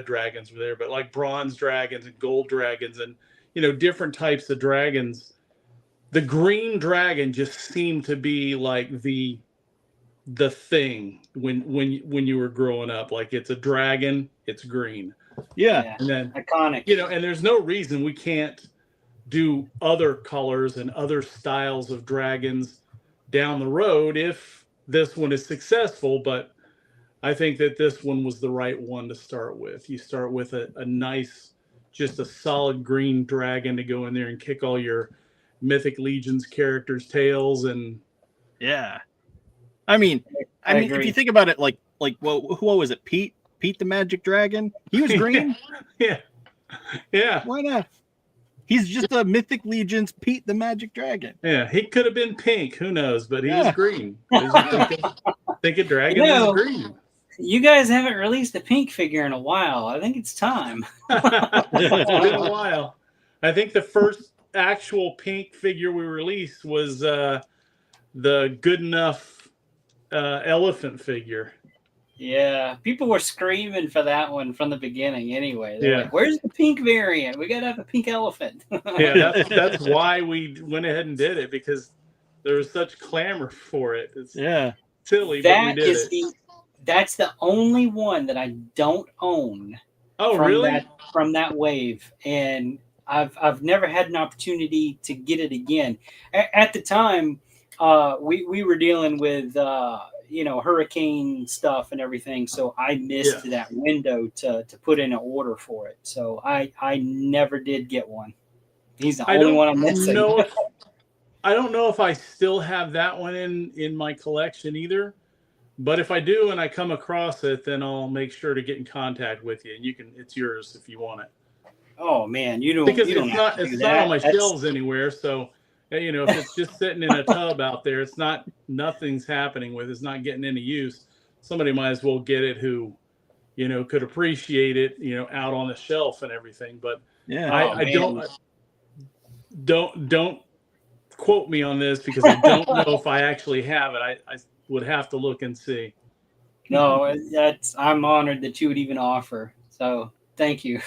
dragons were there, but like bronze dragons and gold dragons and different types of dragons, the green dragon just seemed to be like the thing when you were growing up. Like it's a dragon, it's green. And then iconic. And there's no reason we can't do other colors and other styles of dragons down the road if this one is successful, but I think that this one was the right one to start with. You start with a nice, just a solid green dragon to go in there and kick all your Mythic Legions characters' tails. And I mean, if you think about it, like what was it? Pete the Magic Dragon? He was green. Yeah. Why not? He's just a Mythic Legions Pete the Magic Dragon. Yeah, he could have been pink. Who knows? But he was green. Think a dragon is green. You guys haven't released a pink figure in a while. I think it's time. It's been a while. I think the first actual pink figure we released was the Good Enough elephant figure. Yeah, people were screaming for that one from the beginning anyway. They're like, where's the pink variant? We got to have a pink elephant. That's why we went ahead and did it, because there was such clamor for it. It's silly, but we did it. That's the only one that I don't own. Oh, really? From that wave. And I've never had an opportunity to get it again. At the time, we were dealing with hurricane stuff and everything, so I missed that window to put in an order for it. So I never did get one. He's the only one I'm missing. I don't know if I still have that one in my collection either. But if I do and I come across it, then I'll make sure to get in contact with you, and it's yours if you want it. Oh man, you don't. Because it's not on my shelves anywhere, so. If it's just sitting in a tub out there, nothing's happening with it. It's not getting any use. Somebody might as well get it who, could appreciate it, out on the shelf and everything. But I don't quote me on this, because I don't know if I actually have it. I would have to look and see. No, I'm honored that you would even offer. So thank you.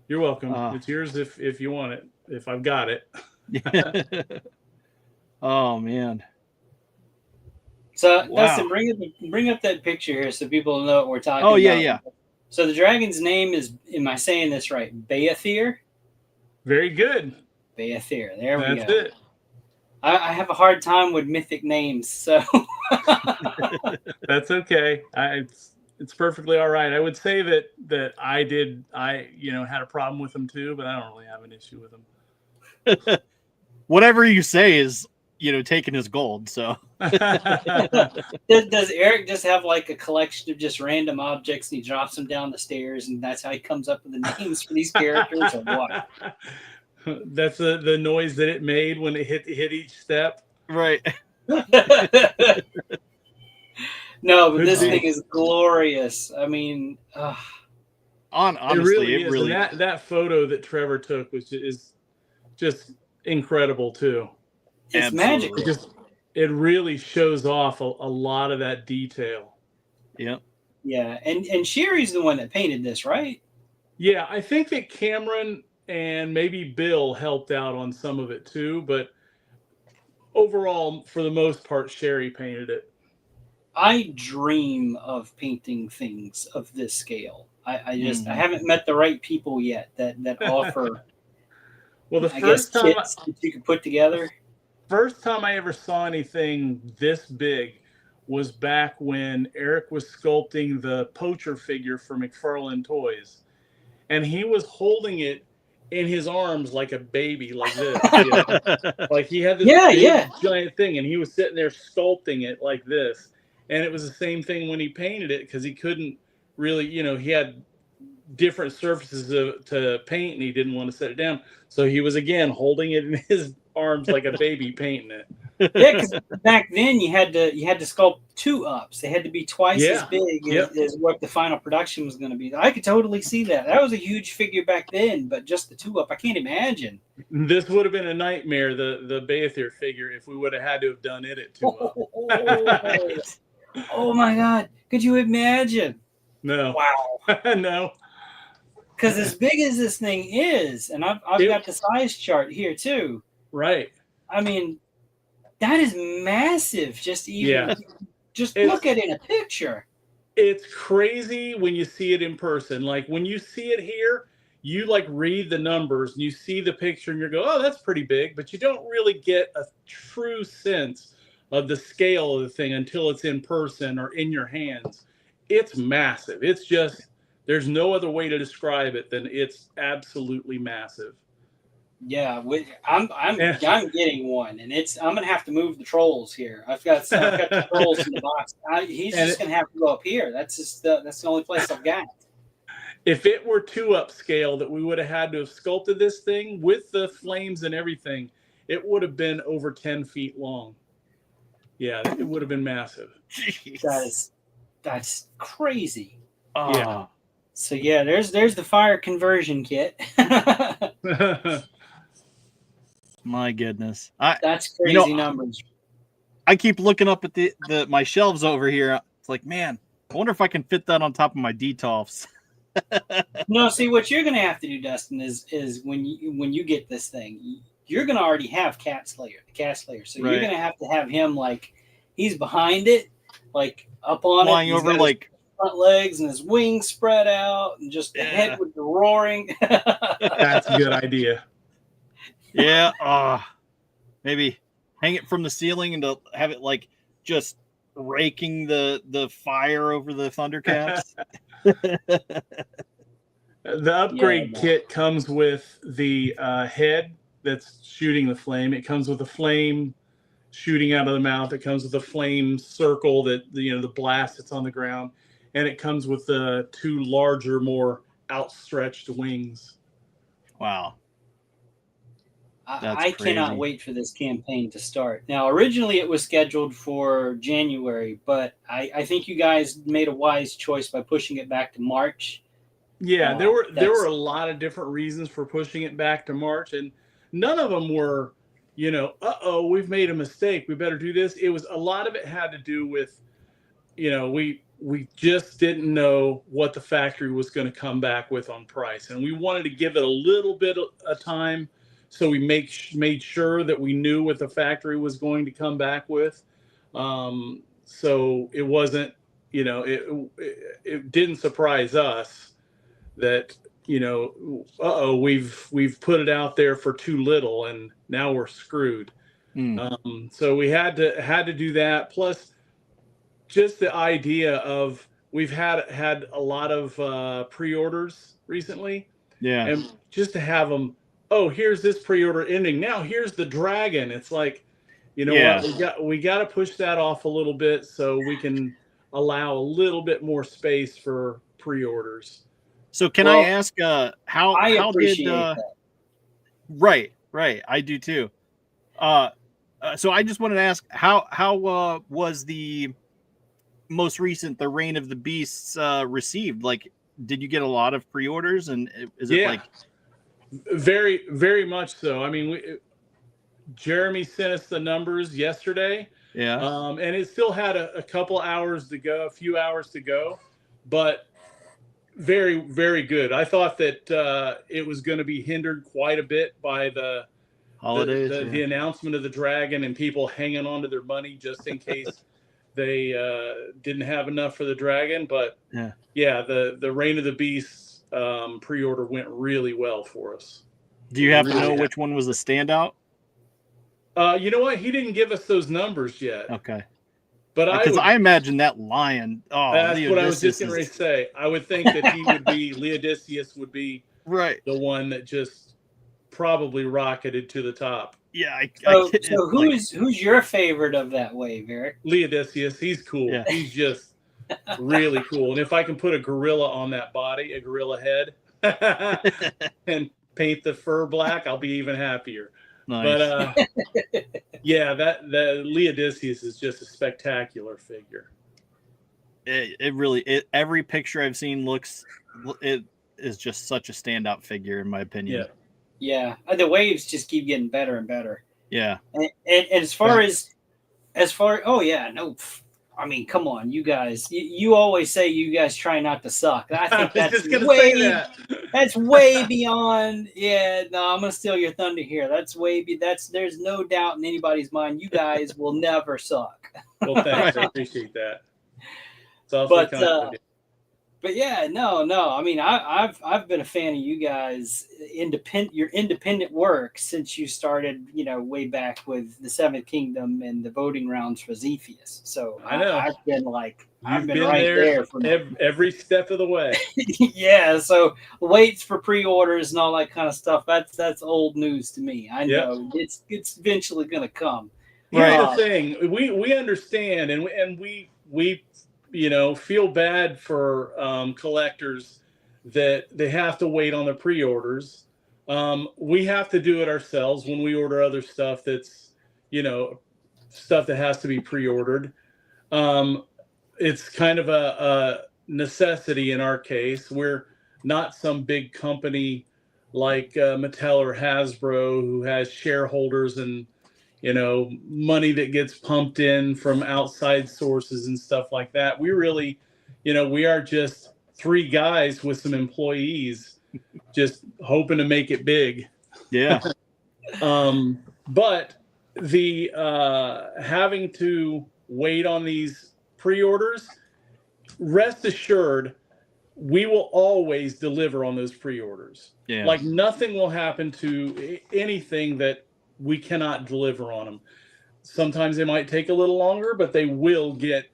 You're welcome. It's yours if you want it. If I've got it. Oh man. So Dustin, bring up that picture here so people know what we're talking about. Yeah. So the dragon's name is, am I saying this right? Beathir? Very good. Beathir. There we go. That's it. I have a hard time with mythic names, so that's okay. It's perfectly all right. I would say that I had a problem with them too, but I don't really have an issue with them. Whatever you say is, taking his gold. So Does Eric just have like a collection of just random objects and he drops them down the stairs and that's how he comes up with the names for these characters or what? That's the noise that it made when it hit each step. right. No, but this thing is glorious. I mean, Honestly, it really is. And that photo that Trevor took is just incredible too. It's magical. It really shows off a lot of that detail. Yep. Yeah, and Sherry's the one that painted this, right? Yeah, I think that Cameron and maybe Bill helped out on some of it too, but overall, for the most part, Sherry painted it. I dream of painting things of this scale. I haven't met the right people yet that offer. Well, the first time kits that you can put together. First time I ever saw anything this big was back when Eric was sculpting the poacher figure for McFarlane Toys, and he was holding it in his arms like a baby, like this. Like he had this giant thing, and he was sitting there sculpting it like this. And it was the same thing when he painted it because he couldn't really, he had different surfaces to paint and he didn't want to set it down. So he was, again, holding it in his arms like a baby painting it. Yeah, because back then you had to sculpt 2-ups. They had to be twice as big as what the final production was going to be. I could totally see that. That was a huge figure back then, but just the 2-up, I can't imagine. This would have been a nightmare, the Bayethier figure, if we would have had to have done it at 2-up. Oh my God! Could you imagine? No. Wow. No. Because as big as this thing is, and I've got the size chart here too. Right. I mean, that is massive. Just look at it in a picture. It's crazy when you see it in person. Like when you see it here, you like read the numbers and you see the picture and you go, "Oh, that's pretty big," but you don't really get a true sense of the scale of the thing until it's in person or in your hands. It's massive. It's just, there's no other way to describe it than it's absolutely massive. Yeah, I'm getting one, and I'm gonna have to move the trolls here. I've got the trolls in the box. He's just gonna have to go up here. That's the only place I've got. If it were 2-up scale that we would have had to have sculpted this thing with the flames and everything, it would have been over 10 feet long. Yeah, it would have been massive. That's crazy. Yeah. So yeah, there's the fire conversion kit. My goodness. That's crazy numbers. I keep looking up at my shelves over here. It's like, man, I wonder if I can fit that on top of my Detolfs. No, see what you're gonna have to do, Dustin, is when you get this thing, you're gonna already have the Cat Slayer. So you're gonna have to have him like he's behind it, like up on flying it, over like front legs and his wings spread out, and just the head with the roaring. That's a good idea. Yeah. Maybe hang it from the ceiling and to have it like just raking the fire over the Thundercats. The upgrade kit comes with the head that's shooting the flame. It comes with a flame shooting out of the mouth. It comes with a flame circle that the blast that's on the ground, and it comes with the 2 larger, more outstretched wings. Wow. I cannot wait for this campaign to start. Now, originally it was scheduled for January, but I think you guys made a wise choice by pushing it back to March. Yeah, there were a lot of different reasons for pushing it back to March, and none of them were, we've made a mistake, we better do this. It was a lot of it had to do with, we just didn't know what the factory was going to come back with on price, and we wanted to give it a little bit of time. So we made sure that we knew what the factory was going to come back with. So it wasn't, it didn't surprise us that, we've put it out there for too little and now we're screwed. So we had to do that. Plus just the idea of we've had a lot of pre-orders recently. Yeah. And just to have them, oh, here's this pre-order ending. Now here's the dragon. It's like, You know what? We got to push that off a little bit so we can allow a little bit more space for pre-orders. So can I ask how appreciate did that. Right, I do too. So I just wanted to ask how was the most recent The Reign of the Beasts received? Like, did you get a lot of pre-orders, and is it like very, very much so? I mean, Jeremy sent us the numbers yesterday, and it still had a couple hours to go, a few hours to go, but very, very good. I thought that it was going to be hindered quite a bit by the holidays, the announcement of the dragon and people hanging on to their money just in case they didn't have enough for the dragon. But the Reign of the Beasts pre-order went really well for us. Do you happen to know which one was a standout? You know what? He didn't give us those numbers yet. Okay. But because I imagine that lion. Oh, that's what I was just going to say. I would think that he would be Leodicius would be the one that just probably rocketed to the top. Yeah. So who's your favorite of that wave, Eric? Leodicius. He's cool. Yeah. He's just really cool. And if I can put a gorilla on that body, a gorilla head, and paint the fur black, I'll be even happier. Nice. But the Leodicius is just a spectacular figure. It really every picture I've seen it is just such a standout figure in my opinion. Yeah. The waves just keep getting better and better. Yeah. And as far I mean, come on, you guys. You always say you guys try not to suck. I think that's way beyond. Yeah, no, I'm gonna steal your thunder here. There's no doubt in anybody's mind. You guys will never suck. Well, thanks. I appreciate that. But yeah, no. I mean, I've been a fan of you guys your independent work since you started, way back with the Seventh Kingdom and the voting rounds for Zephyus. So I know I've been right there for every step of the way. Yeah. So waits for pre-orders and all that kind of stuff. That's old news to me. I know it's eventually going to come. Here's the thing: we understand, and we feel bad for collectors that they have to wait on the pre-orders. We have to do it ourselves when we order other stuff that's, stuff that has to be pre-ordered. It's kind of a necessity in our case. We're not some big company like Mattel or Hasbro who has shareholders and money that gets pumped in from outside sources and stuff like that. We really, we are just three guys with some employees just hoping to make it big. Yeah. But the having to wait on these pre-orders, rest assured, we will always deliver on those pre-orders. Yeah. Like nothing will happen to anything that we cannot deliver on them. Sometimes they might take a little longer, but they will get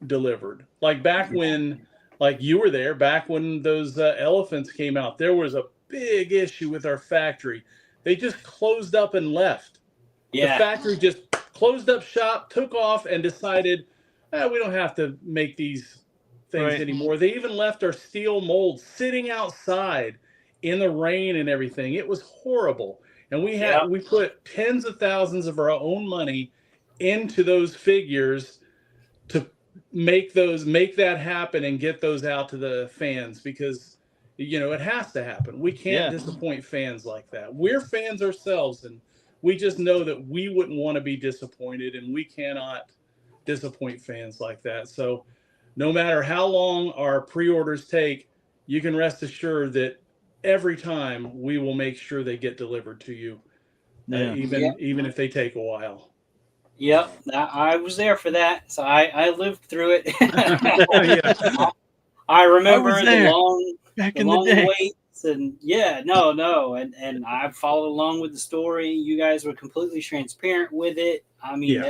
delivered. Like back when, you were there, back when those elephants came out, there was a big issue with our factory. They just closed up and left. Yeah. The factory just closed up shop, took off, and decided, we don't have to make these things anymore. They even left our steel molds sitting outside in the rain and everything. It was horrible. And we put tens of thousands of our own money into those figures to make that happen and get those out to the fans because, it has to happen. We can't disappoint fans like that. We're fans ourselves, and we just know that we wouldn't want to be disappointed, and we cannot disappoint fans like that. So no matter how long our pre-orders take, you can rest assured that every time we will make sure they get delivered to you, even if they take a while. Yep, I was there for that, so I lived through it. I remember the long waits, and and I followed along with the story. You guys were completely transparent with it. I mean,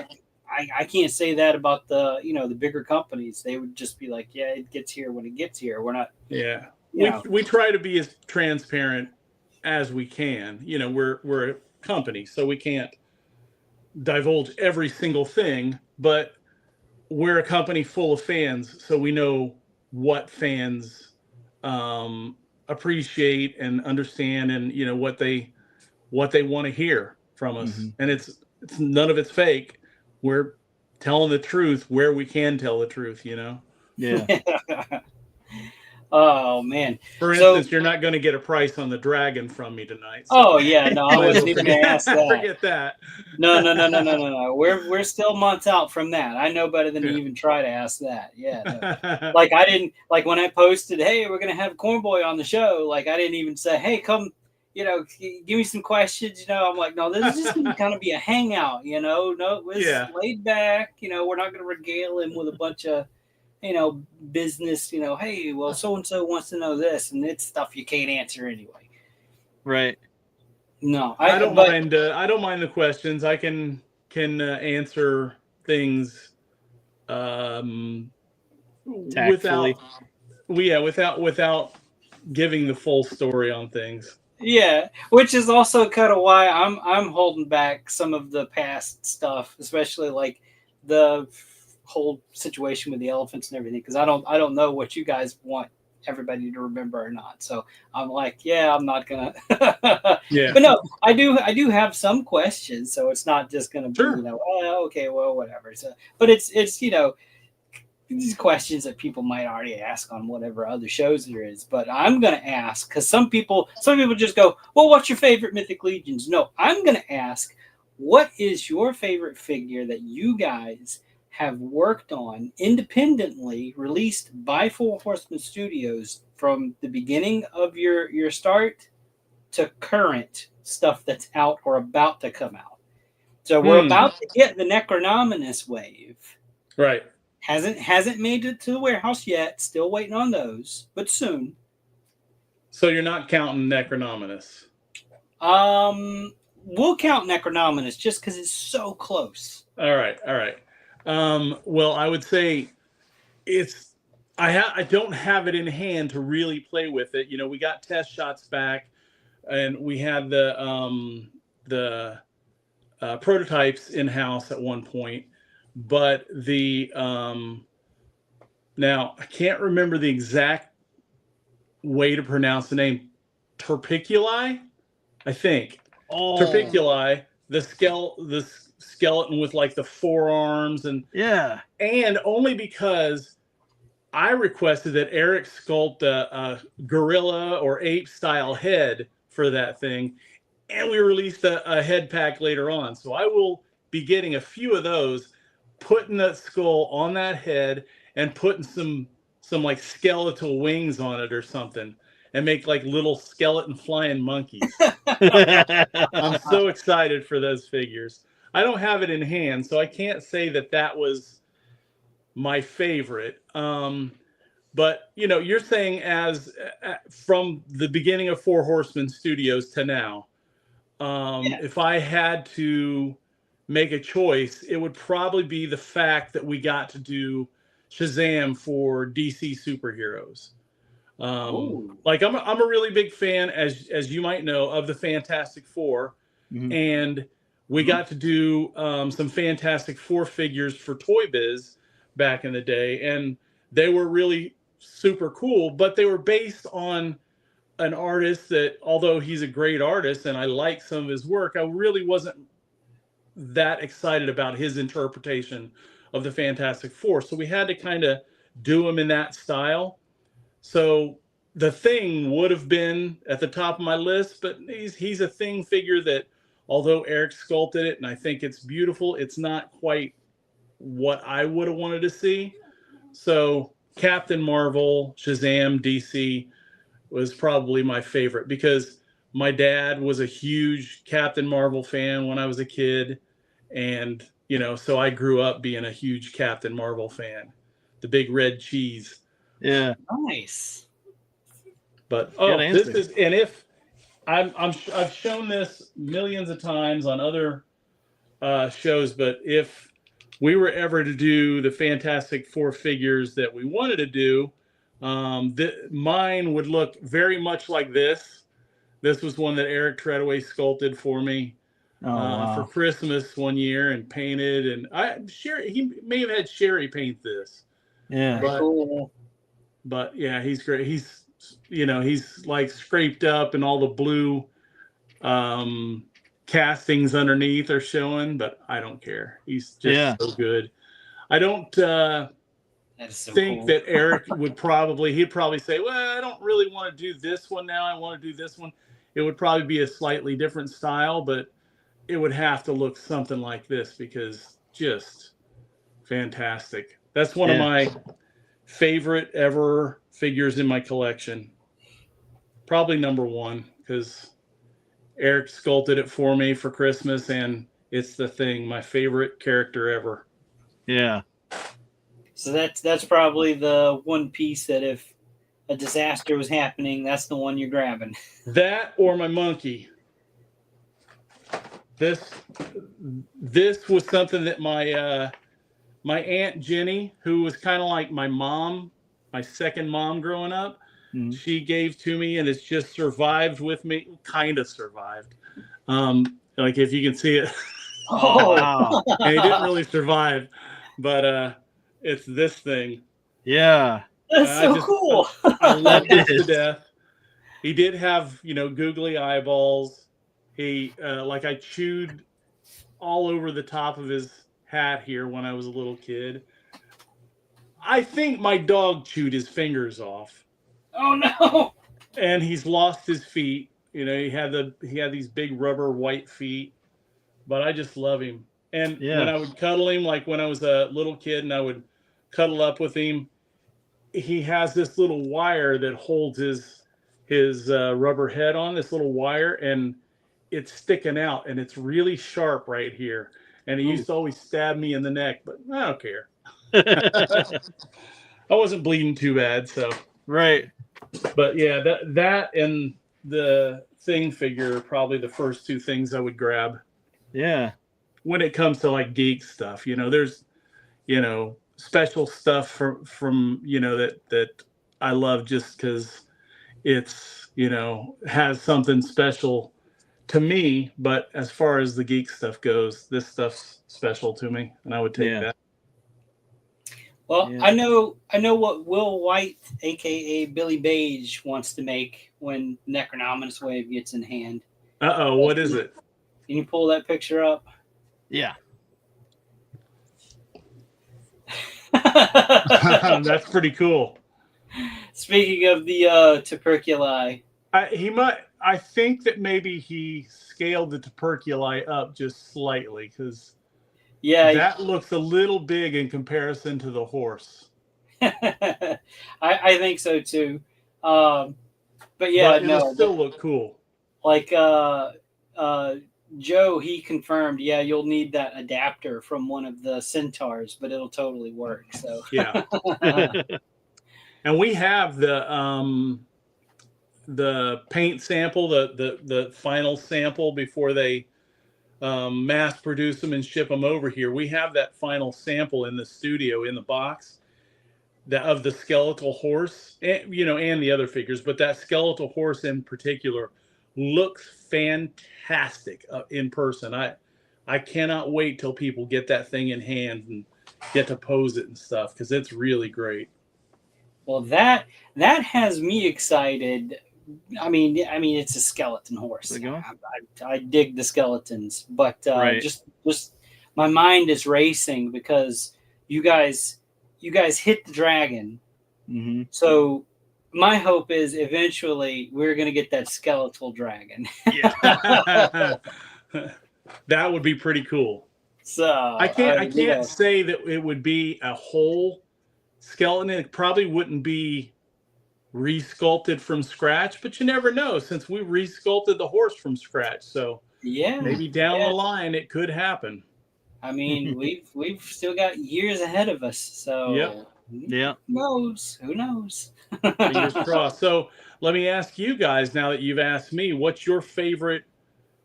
I can't say that about the the bigger companies. They would just be like, it gets here when it gets here. We're not. Yeah. We try to be as transparent as we can. We're a company, so we can't divulge every single thing, but we're a company full of fans, so we know what fans appreciate and understand, and what they want to hear from us. Mhm. And it's none of it's fake. We're telling the truth where we can tell the truth. Yeah. Oh man. For So- instance, you're not going to get a price on the dragon from me tonight. Oh yeah, no, I wasn't even going to ask that. Forget that. No. We're still months out from that. I know better than to even try to ask that. Yeah. No. Like I didn't like when I posted, "Hey, we're gonna have Cornboy on the show." Like I didn't even say, "Hey, come, give me some questions." I'm like, no, this is just gonna kind of be a hangout. No, it's laid back. We're not gonna regale him with a bunch of business. Hey, well, so and so wants to know this, and it's stuff you can't answer anyway. Right. No, I don't mind. I don't mind the questions. I can answer things Tactfully. without giving the full story on things. Yeah, which is also kind of why I'm holding back some of the past stuff, especially like the whole situation with the elephants and everything, because I don't know what you guys want everybody to remember or not. So I'm like, yeah, I'm not gonna. Yeah. But no, I do have some questions, so it's not just gonna be Sure. okay, well, whatever. So, but it's these questions that people might already ask on whatever other shows there is. But I'm gonna ask because some people just go, well, what's your favorite Mythic Legions? No, I'm gonna ask, what is your favorite figure that you guys have worked on independently, released by Four Horsemen Studios from the beginning of your start to current stuff that's out or about to come out. So we're about to get the Necronominus wave. Right. Hasn't made it to the warehouse yet. Still waiting on those, but soon. So you're not counting Necronominus? We'll count Necronominus just because it's so close. All right. Well, I would say I don't have it in hand to really play with it. We got test shots back, and we had the prototypes in house at one point, but now I can't remember the exact way to pronounce the name. Terpiculi, I think. Oh. Terpiculi, the skeleton with like the forearms and only because I requested that Eric sculpt a gorilla or ape style head for that thing, and we released a head pack later on. So I will be getting a few of those, putting that skull on that head and putting some like skeletal wings on it or something, and make like little skeleton flying monkeys. I'm so excited for those figures. I don't have it in hand, so I can't say that was my favorite. But you're saying as from the beginning of Four Horsemen Studios to now, if I had to make a choice, it would probably be the fact that we got to do Shazam for DC superheroes. Like I'm a really big fan, as you might know, of the Fantastic Four, and we got to do some Fantastic Four figures for Toy Biz back in the day, and they were really super cool, but they were based on an artist that, although he's a great artist and I like some of his work, I really wasn't that excited about his interpretation of the Fantastic Four. So we had to kind of do him in that style. So the Thing would have been at the top of my list, but he's a Thing figure that, although Eric sculpted it and I think it's beautiful, it's not quite what I would have wanted to see. So Captain Marvel, Shazam, DC was probably my favorite because my dad was a huge Captain Marvel fan when I was a kid. And, so I grew up being a huge Captain Marvel fan. The big red cheese. Yeah. Nice. But this is, and if I've shown this millions of times on other shows, but if we were ever to do the Fantastic Four figures that we wanted to do, mine would look very much like this. This was one that Eric Treadaway sculpted for me. for Christmas one year and painted. And he may have had Sherry paint this. Yeah. But yeah, he's great. He's like scraped up and all the blue castings underneath are showing, but I don't care. He's just so good. I don't think that Eric he'd probably say, well, I don't really want to do this one now. I want to do this one. It would probably be a slightly different style, but it would have to look something like this because just fantastic. That's one of my favorite ever figures in my collection. Probably number one because Eric sculpted it for me for Christmas, and it's the thing, my favorite character ever. Yeah. So that's probably the one piece that if a disaster was happening, that's the one you're grabbing. That or my monkey. This was something that my Aunt Jenny, who was kind of like my mom, my second mom growing up, she gave to me, and it's just survived with me. Kind of survived. Like if you can see it. Oh, and he didn't really survive, but it's this thing. Yeah. That's so cool. I love it to death. He did have, googly eyeballs. He I chewed all over the top of his hat here when I was a little kid. I think my dog chewed his fingers off. Oh no! And he's lost his feet. He had these big rubber white feet. But I just love him. And when I would cuddle him, like when I was a little kid and I would cuddle up with him, he has this little wire that holds his rubber head on, this little wire, and it's sticking out, and it's really sharp right here. And he used to always stab me in the neck, but I don't care. I wasn't bleeding too bad, so. Right. But yeah, that and the Thing figure are probably the first two things I would grab. Yeah. When it comes to like geek stuff, there's, special stuff from that I love just because it's, has something special to me. But as far as the geek stuff goes, this stuff's special to me, and I would take that. Well, I know what Will White, aka Billy Beige, wants to make when Necronominous Wave gets in hand. What is it? Can you pull that picture up? Yeah. That's pretty cool. Speaking of the tuberculi, I think that maybe he scaled the tuberculi up just slightly because that looks a little big in comparison to the horse. I think so too. But it'll still look cool. Like Joe, he confirmed, you'll need that adapter from one of the centaurs, but it'll totally work. So yeah. And we have the paint sample, the final sample before they mass produce them and ship them over here. We have that final sample in the studio in the box of the skeletal horse, and the other figures, but that skeletal horse in particular looks fantastic in person. I cannot wait till people get that thing in hand and get to pose it and stuff because it's really great. Well, that has me excited. I mean, it's a skeleton horse. I dig the skeletons, but just my mind is racing because you guys hit the dragon. Mm-hmm. So my hope is eventually we're going to get that skeletal dragon. Yeah. That would be pretty cool. So I can't say that it would be a whole skeleton. It probably wouldn't be resculpted from scratch, but you never know since we resculpted the horse from scratch. So maybe down the line it could happen. I mean, we've still got years ahead of us. So who knows? Who knows? Fingers crossed. So let me ask you guys, now that you've asked me, what's your favorite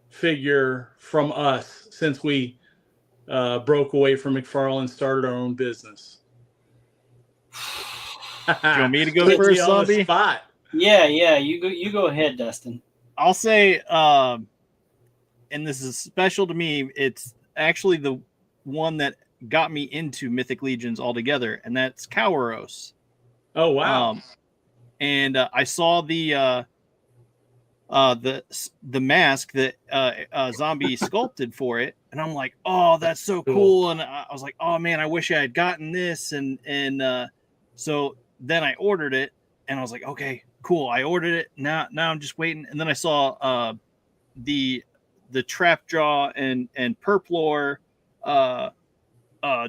figure from us since we broke away from McFarlane and started our own business? Do you want me to go first, Zombie? Yeah, you go ahead, Dustin. I'll say and this is special to me. It's actually the one that got me into Mythic Legions altogether, and that's Kauros. Oh wow! And I saw the mask that Zombie sculpted for it, and I'm like, oh, that's so cool. And I was like, oh man, I wish I had gotten this. And so then I ordered it, and I was like, okay, cool. I ordered it. Now I'm just waiting. And then I saw the Trapjaw and Purplore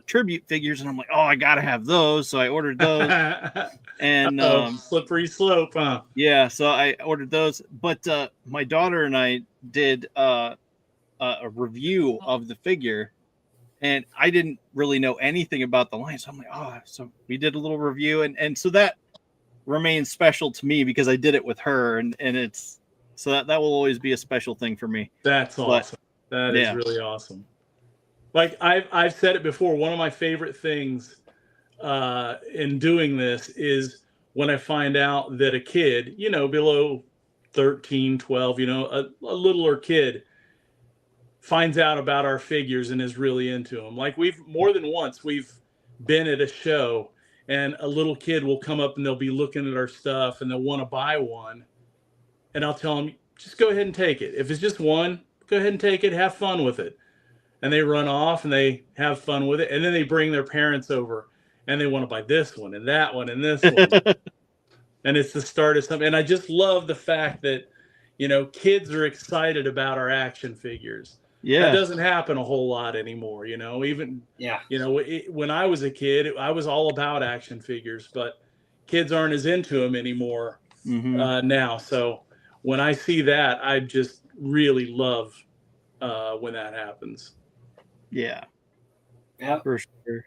tribute figures, and I'm like, oh, I gotta have those. So I ordered those. And slippery slope, huh? Yeah, so I ordered those. But my daughter and I did a review of the figure, and I didn't really know anything about the line. So I'm like, oh, so we did a little review, and so that remains special to me because I did it with her, and it's so that will always be a special thing for me. That's awesome. That is really awesome. Like I've said it before, one of my favorite things in doing this is when I find out that a kid, below 13, 12, a littler kid finds out about our figures and is really into them. Like more than once, we've been at a show and a little kid will come up and they'll be looking at our stuff and they'll want to buy one. And I'll tell them, just go ahead and take it. If it's just one, go ahead and take it. Have fun with it. And they run off and they have fun with it. And then they bring their parents over and they want to buy this one and that one and this one. And it's the start of something. And I just love the fact that, kids are excited about our action figures. Yeah. That doesn't happen a whole lot anymore, even, when I was a kid, I was all about action figures, but kids aren't as into them anymore now. So when I see that, I just really love when that happens. Yeah. Yeah, for sure.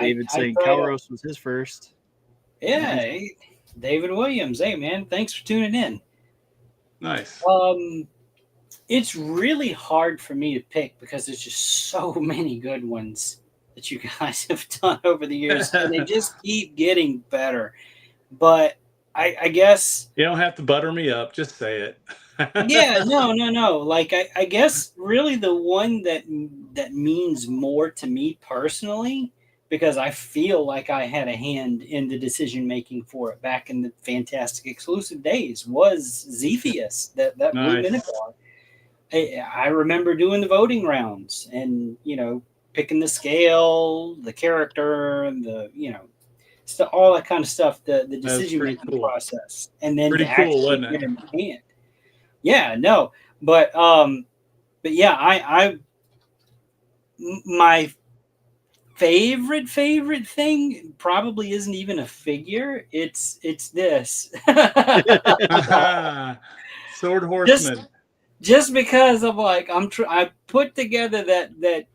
David saying Kauros was his first. Yeah, hey, David Williams. Hey, man, thanks for tuning in. Nice. It's really hard for me to pick because there's just so many good ones that you guys have done over the years, and they just keep getting better. But I guess you don't have to butter me up. Just say it. Yeah, no. Like I guess really the one that means more to me personally, because I feel like I had a hand in the decision making for it back in the Fantastic exclusive days, was Zephyus, that blue Minotaur. I remember doing the voting rounds and picking the scale, the character, all that kind of stuff, the decision making process, and then pretty cool, wasn't it? In hand. Yeah, no, but yeah, I my favorite thing probably isn't even a figure. It's this Sword Horseman. Just because of like I put together that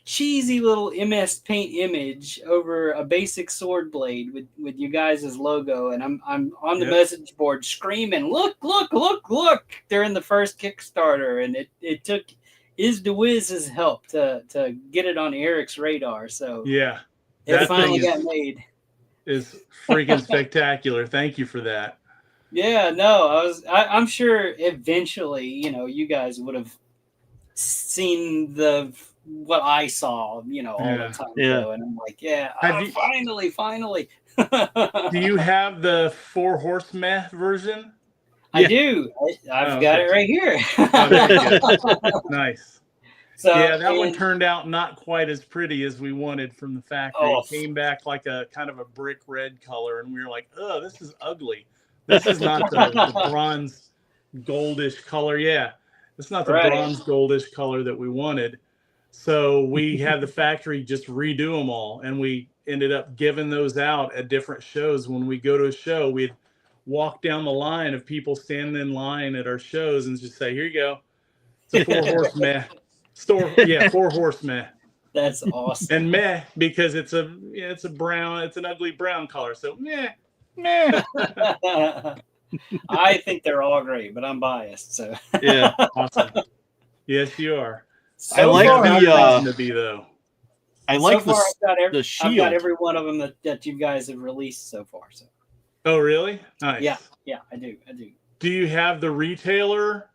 cheesy little MS Paint image over a basic sword blade with you guys' logo, and I'm on the message board screaming, look during the first Kickstarter, and it took IzDeWiz's help to get it on Eric's radar. So yeah, it finally got made. Is freaking spectacular. Thank you for that. Yeah, no, I'm sure eventually, you guys would have seen what I saw, all the time ago, and I'm like, finally. Do you have the Four Horsemen version? I do. I've got it right here. Nice. So, that one turned out not quite as pretty as we wanted, from the fact that it came back like a kind of a brick red color, and we were like, oh, this is ugly. This is not the bronze goldish color. Yeah, it's not the bronze goldish color that we wanted. So we had the factory just redo them all, and we ended up giving those out at different shows. When we go to a show, we'd walk down the line of people standing in line at our shows and just say, here you go. It's a Four Horsemen store. Yeah, Four Horsemen. That's awesome. And meh, because it's a brown, it's an ugly brown color. So meh. I think they're all great, but I'm biased. So yeah, awesome. Yes, you are. I like to be though. I like so far, the shield. I've got every one of them that you guys have released so far. So. Oh, really? Nice. Yeah, I do. Do you have the retailer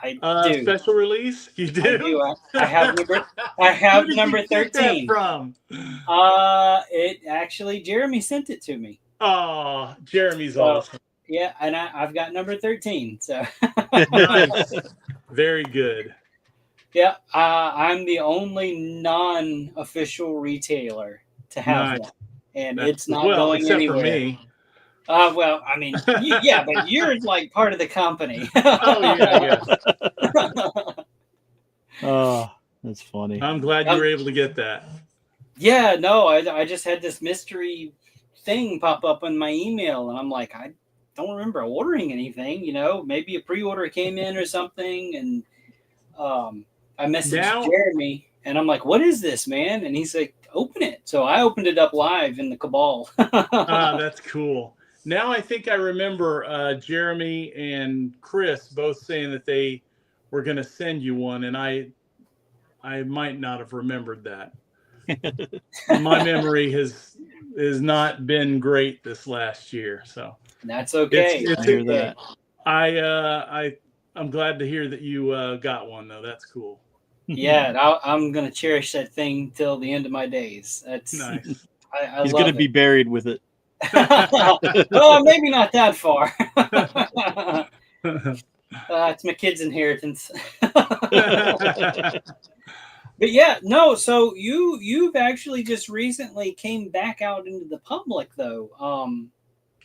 I do. Special release? You do? I do. I have number. I have Who did number you get that 13. from? It actually Jeremy sent it to me. Oh, Jeremy's So, awesome. yeah, and I've got number 13. So Nice. Very good. yeah, I'm the only non-official retailer to have Nice. one, and That's, it's not well, going except anywhere. for me. Well, I mean, yeah, but you're like part of the company. Oh, yeah. Oh, that's funny. I'm glad you were able to get that. Yeah, no, I just had this mystery thing pop up on my email, and I'm like, I don't remember ordering anything. Maybe a pre-order came in or something, and I messaged Jeremy, and I'm like, "What is this, man?" And he's like, "Open it." So I opened it up live in the Cabal. That's cool. Now I think I remember Jeremy and Chris both saying that they were going to send you one, and I might not have remembered that. My memory has not been great this last year, so that's okay. I hear that. I'm glad to hear that you got one though. That's cool. Yeah, I'm gonna cherish that thing till the end of my days. That's nice. He's gonna be buried with it. Oh, maybe not that far. It's my kid's inheritance. But yeah, no. So you've actually just recently came back out into the public, though,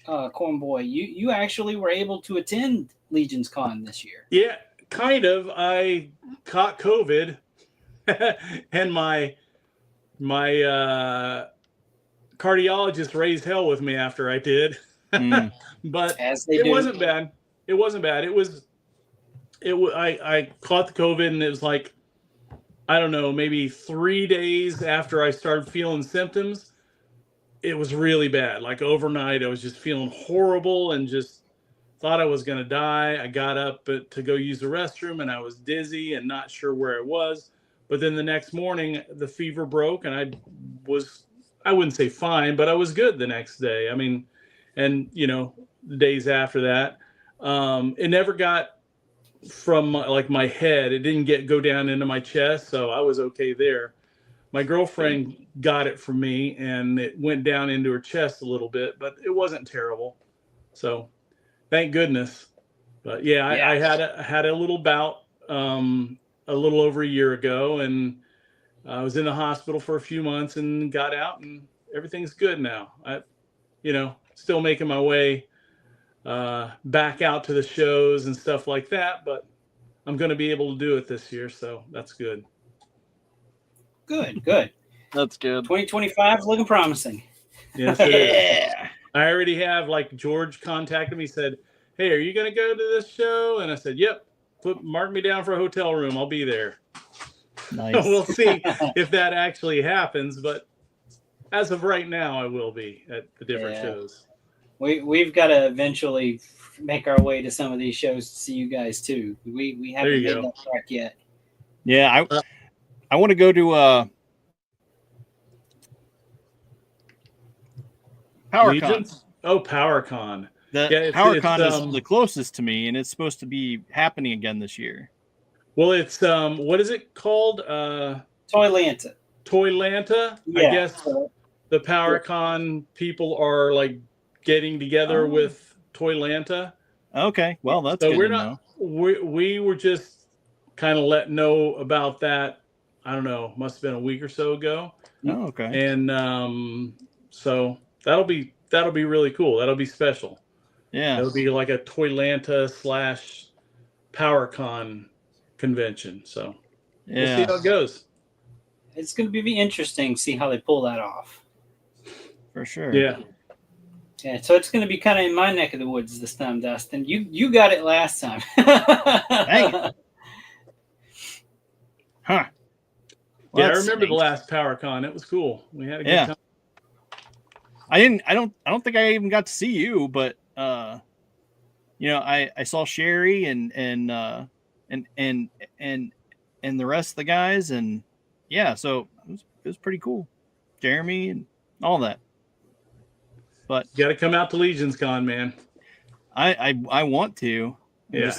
Cornboy. You actually were able to attend Legion's Con this year. Yeah, kind of. I caught COVID, and my cardiologist raised hell with me after I did. But it wasn't bad. It wasn't bad. I caught the COVID, and it was like, I don't know, maybe 3 days after I started feeling symptoms, it was really bad. Like overnight, I was just feeling horrible and just thought I was going to die. I got up to go use the restroom, and I was dizzy and not sure where I was. But then the next morning, the fever broke, and I wouldn't say fine, but I was good the next day. I mean, and the days after that, it never got from my head. It didn't go down into my chest, so I was okay there. My girlfriend got it from me, and it went down into her chest a little bit, but it wasn't terrible. So thank goodness. But yeah, I had a little bout a little over a year ago, and I was in the hospital for a few months and got out, and everything's good now. Still making my way back out to the shows and stuff like that, but I'm going to be able to do it this year, so that's good. Good. That's good. 2025 looking promising. Yes, it is. I already have, George contacted me, said, "Hey, are you going to go to this show?" And I said, "Yep, mark me down for a hotel room. I'll be there." Nice. We'll see if that actually happens, but as of right now, I will be at the different shows. We've got to eventually make our way to some of these shows to see you guys too. We haven't made that track yet. Yeah, I want to go to PowerCon. Oh, PowerCon. PowerCon is the closest to me, and it's supposed to be happening again this year. Well, it's what is it called? Toylanta. Yeah. I guess the PowerCon people are getting together with Toylanta. Okay, well that's good to know. We were just kind of let know about that. I don't know, must have been a week or so ago. Oh, okay. And so that'll be really cool. That'll be special. Yeah, it'll be like a Toylanta / PowerCon convention. So we'll see how it goes. It's going to be interesting to see how they pull that off. For sure. Yeah. Yeah, so it's going to be kind of in my neck of the woods this time, Dustin. You got it last time. Dang it. Huh. Well, yeah, I remember the last PowerCon. It was cool. We had a good time. I don't think I even got to see you, but I saw Sherry and the rest of the guys, and yeah, so it was pretty cool. Jeremy and all that. But you got to come out to Legion's Con, man. I want to. Yeah.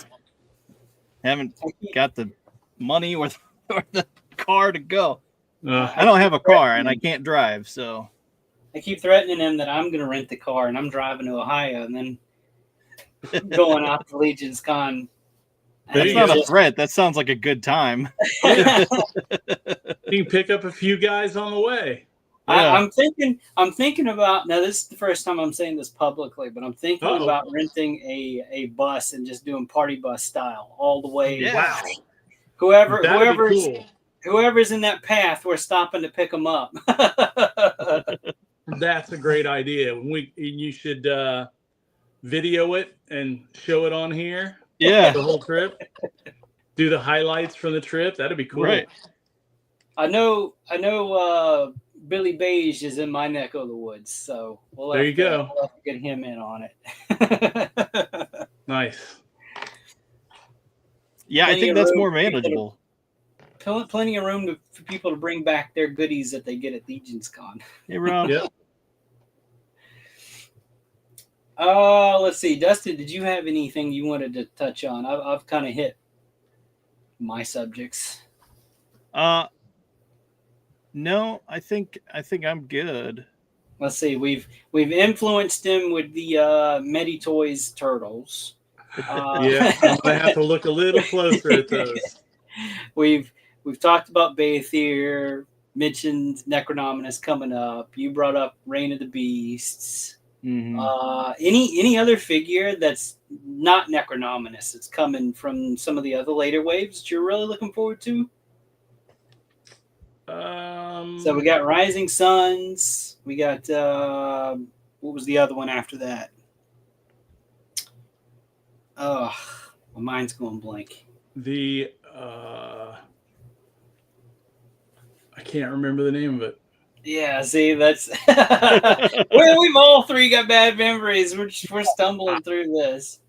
Haven't got the money or the car to go. Uh, I don't have a car and I can't drive, so I keep threatening him that I'm going to rent the car and I'm driving to Ohio and then going out to Legion's Con. that's not a threat. That sounds like a good time. you can pick up a few guys on the way. Yeah. I'm thinking about, now this is the first time I'm saying this publicly, but I'm thinking about renting a bus and just doing party bus style all the way. Yeah. Wow. Whoever's in that path, we're stopping to pick them up. That's a great idea. You should video it and show it on here. Yeah. The whole trip. Do the highlights from the trip. That'd be cool. Right. I know Billy Beige is in my neck of the woods, so we'll have to get him in on it. Nice. Yeah, I think that's more manageable. Plenty of room for people to bring back their goodies that they get at Legion's Con. Hey, Rob. Yep. Let's see. Dustin, did you have anything you wanted to touch on? I've kind of hit my subjects. No, I think I'm good. Let's see. We've influenced him with the Meditoys turtles. Yeah, I'm gonna have to look a little closer at those. We've talked about Baythir, mentioned Necronominus coming up. You brought up Reign of the Beasts. Mm-hmm. Any other figure that's not Necronominus that's coming from some of the other later waves that you're really looking forward to? So we got Rising Suns. We got what was the other one after that? Oh, my mind's going blank. The I can't remember the name of it. Yeah, see, that's we've all three got bad memories. We're stumbling through this.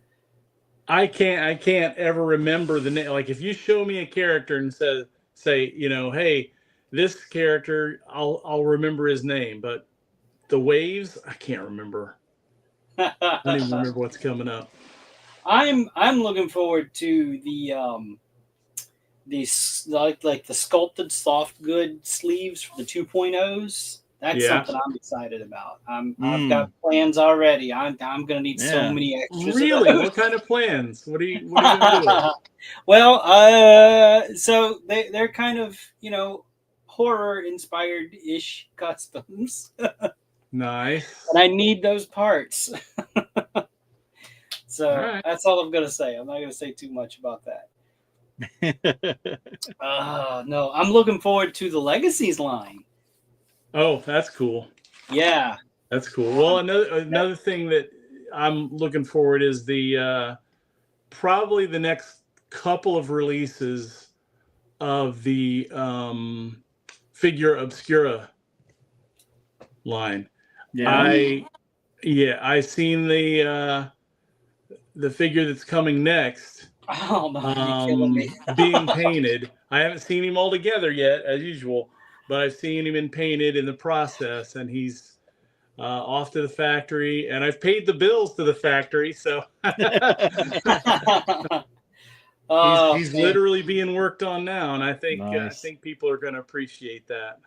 I can't ever remember the name. Like if you show me a character and say, hey, this character, I'll remember his name, but the waves, I can't remember. I don't even remember what's coming up. I'm looking forward to the like the sculpted soft good sleeves for the 2.0s. That's something I'm excited about. I've got plans already. I'm gonna need so many extras. Really? What kind of plans? What are you gonna do? Well, so they're kind of horror inspired ish customs. Nice. And I need those parts. So right. That's all I'm gonna say. I'm not gonna say too much about that. No, I'm looking forward to the Legacies line. Oh, that's cool. Yeah, that's cool. Well, another thing that I'm looking forward is the probably the next couple of releases of the Figure Obscura line. Yeah, I seen the figure that's coming next. Oh my! You're killing me. Being painted. I haven't seen him all together yet, as usual, but I've seen him painted in the process, and he's off to the factory, and I've paid the bills to the factory, so he's literally being worked on now, and I think people are going to appreciate that.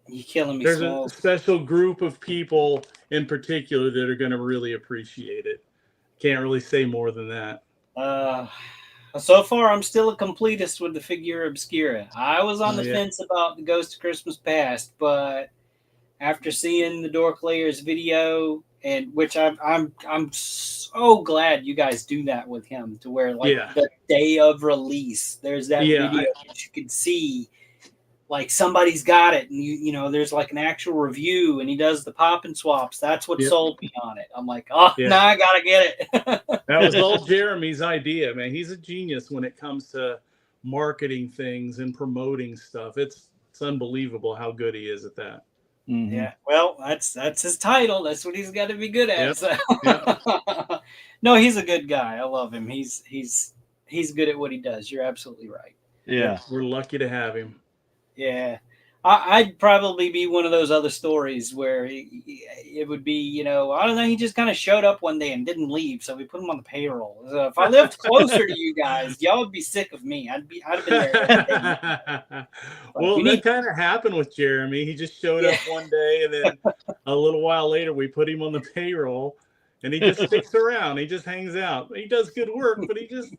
You're killing me. There's a special group of people in particular that are going to really appreciate it. Can't really say more than that. So far, I'm still a completist with the Figure Obscura. I was on the fence about the Ghost of Christmas Past, but after seeing the Dork Layers video, and which I'm so glad you guys do that with him, to where the day of release, there's that video that you can see. Like somebody's got it, and you know, there's like an actual review, and he does the pop and swaps. That's what sold me on it. I'm like, now I gotta get it. That was all Jeremy's idea, man. He's a genius when it comes to marketing things and promoting stuff. It's unbelievable how good he is at that. Mm-hmm. Yeah, well, that's his title. That's what he's got to be good at. So. No, he's a good guy. I love him. He's good at what he does. You're absolutely right. Yeah, we're lucky to have him. Yeah. I'd probably be one of those other stories where it would be, you know, I don't know, he just kind of showed up one day and didn't leave, so we put him on the payroll. So if I lived closer to you guys, y'all would be sick of me. I'd have been there every day. Well, that kind of happened with Jeremy. He just showed up one day, and then a little while later, we put him on the payroll, and he just sticks around. He just hangs out. He does good work, but he just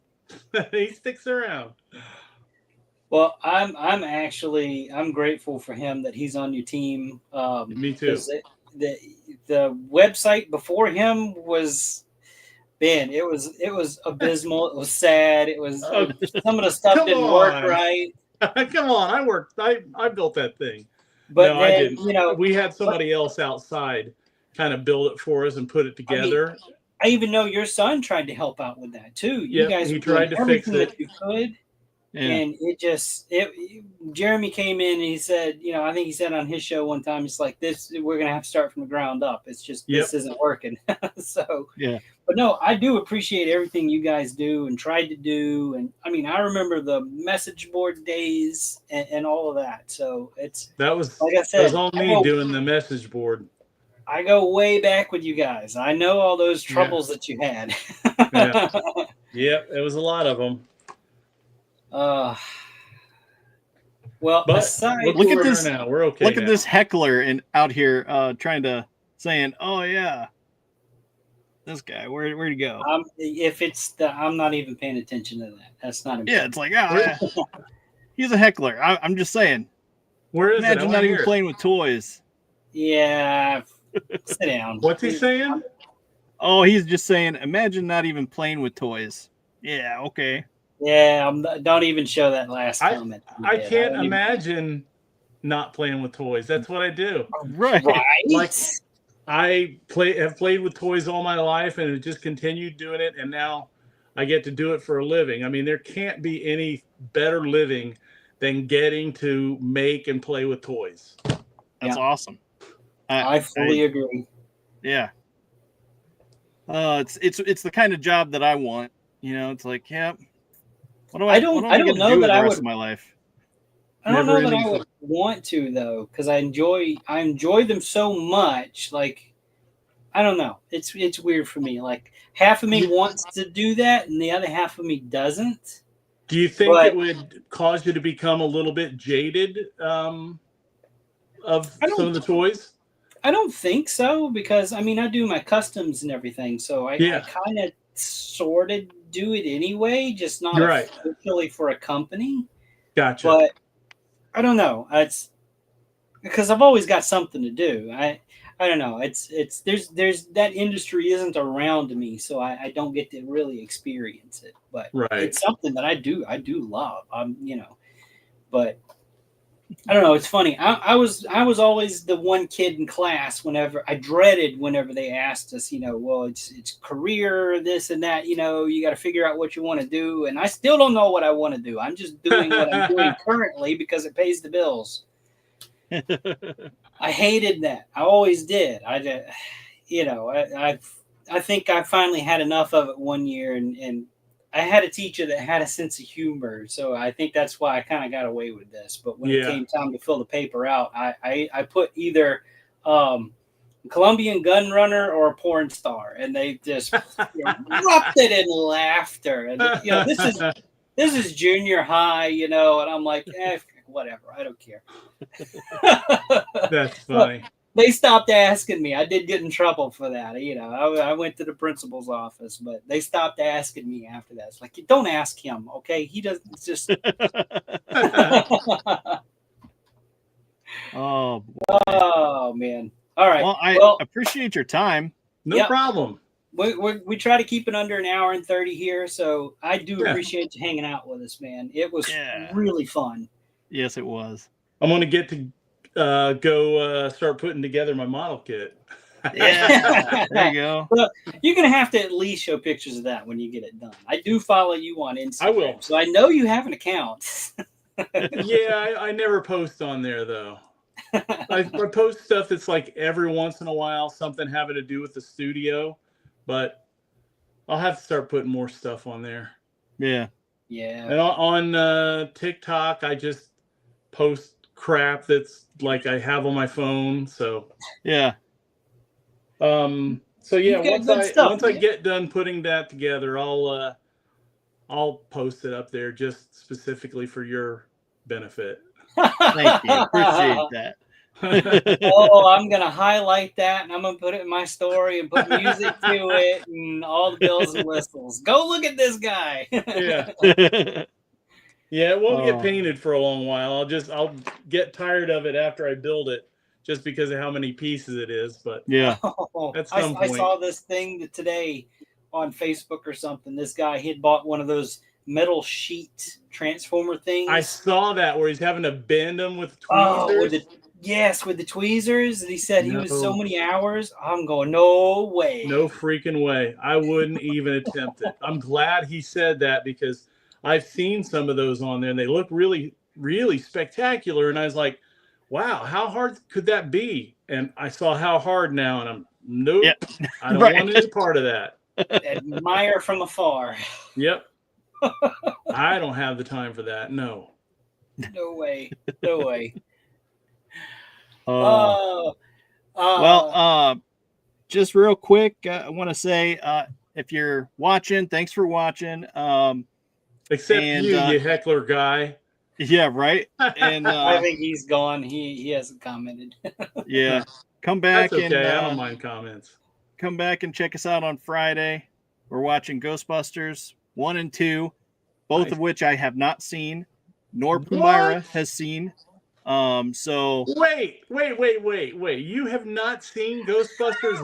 he sticks around. Well, I'm grateful for him that he's on your team. Me too. The website before him was, man, it was abysmal. It was sad. It was some of the stuff didn't work right. Come on, I built that thing. But no, then, I didn't. You know, we had somebody else outside kind of build it for us and put it together. I even know your son tried to help out with that too. You guys he tried to fix it. that you could. Yeah. And Jeremy came in and he said, you know, I think he said on his show one time, it's like this, we're going to have to start from the ground up. It's just, this isn't working. So, but no, I do appreciate everything you guys do and tried to do. And I mean, I remember the message board days and all of that. So that was, like I said, it was all me doing the message board. I go way back with you guys. I know all those troubles that you had. Yep. It was a lot of them. Well, but look at this. Now. We're okay. Look at this heckler out here trying to saying, "Oh yeah, this guy. Where'd he go?" If it's I'm not even paying attention to that. That's not important. Yeah, it's like, yeah. He's a heckler. I'm just saying. Where is Imagine not even playing with toys. Yeah, sit down. What's he saying? Oh, he's just saying, imagine not even playing with toys. Yeah, okay. Yeah, don't even show that last comment. I can't imagine not playing with toys. That's what I do. Right. Like I have played with toys all my life and have just continued doing it, and now I get to do it for a living. I mean, there can't be any better living than getting to make and play with toys. That's awesome. I fully agree. Yeah. It's the kind of job that I want. You know, it's like, yeah. I don't know that I would. My life. I don't know that I would want to though, because I enjoy them so much. Like, I don't know. It's weird for me. Like, half of me wants to do that, and the other half of me doesn't. Do you think it would cause you to become a little bit jaded of some of the toys? I don't think so, because I mean I do my customs and everything, so I kind of sort of do it anyway, just not officially for a company. Gotcha. But I don't know. It's because I've always got something to do. I don't know. It's there's that industry isn't around me, so I don't get to really experience it. But it's something that I do love. But I don't know. It's funny. I was always the one kid in class whenever I dreaded whenever they asked us, you know, well, it's career, this and that, you know, you got to figure out what you want to do. And I still don't know what I want to do. I'm just doing what I'm doing currently because it pays the bills. I hated that. I always did. I think I finally had enough of it one year, and I had a teacher that had a sense of humor, so I think that's why I kind of got away with this. But when it came time to fill the paper out, I put either Colombian gun runner or a porn star, and they just erupted in laughter. And you know, this is junior high, you know, and I'm like, whatever, I don't care. That's funny. Look, they stopped asking me. I did get in trouble for that. You know, I went to the principal's office, but they stopped asking me after that. It's like, don't ask him, okay? He doesn't just. Oh man! All right. Well, I appreciate your time. No problem. We try to keep it under an hour and 30 here, so I do appreciate you hanging out with us, man. It was really fun. Yes, it was. I'm gonna get to go start putting together my model kit. Yeah, there you go. Well, you're gonna have to at least show pictures of that when you get it done. I do follow you on Instagram. I will. So I know you have an account. Yeah, I never post on there though. I post stuff that's like every once in a while, something having to do with the studio, but I'll have to start putting more stuff on there. Yeah. Yeah. And on TikTok, I just post crap that's like I have on my phone. So Yeah. So yeah, You've got good stuff, once I man. get done putting that together, I'll post it up there just specifically for your benefit. Thank you. Appreciate that. Oh, I'm gonna highlight that and I'm gonna put it in my story and put music to it and all the bells and whistles. Go look at this guy. Yeah. Yeah, it won't get painted for a long while. I'll get tired of it after I build it, just because of how many pieces it is. But yeah, at some I point. saw this thing today on Facebook or something. This guy, he had bought one of those metal sheet transformer things. I saw that where he's having to bend them with tweezers. Oh, with the tweezers. And he said he was so many hours. I'm going, no way. No freaking way. I wouldn't even attempt it. I'm glad he said that, because I've seen some of those on there and they look really, really spectacular. And I was like, wow, how hard could that be? And I saw how hard now, and I'm nope. Yep. I don't want any part of that. Admire from afar. Yep. I don't have the time for that. No. No way. No way. Just real quick, I want to say, if you're watching, thanks for watching. Except you heckler guy. Yeah, right. And I think he's gone. He hasn't commented. Yeah, come back. That's okay. And I don't mind comments. Come back and check us out on Friday. We're watching Ghostbusters 1 and 2, both of which I have not seen, nor Pumira has seen. So wait. You have not seen Ghostbusters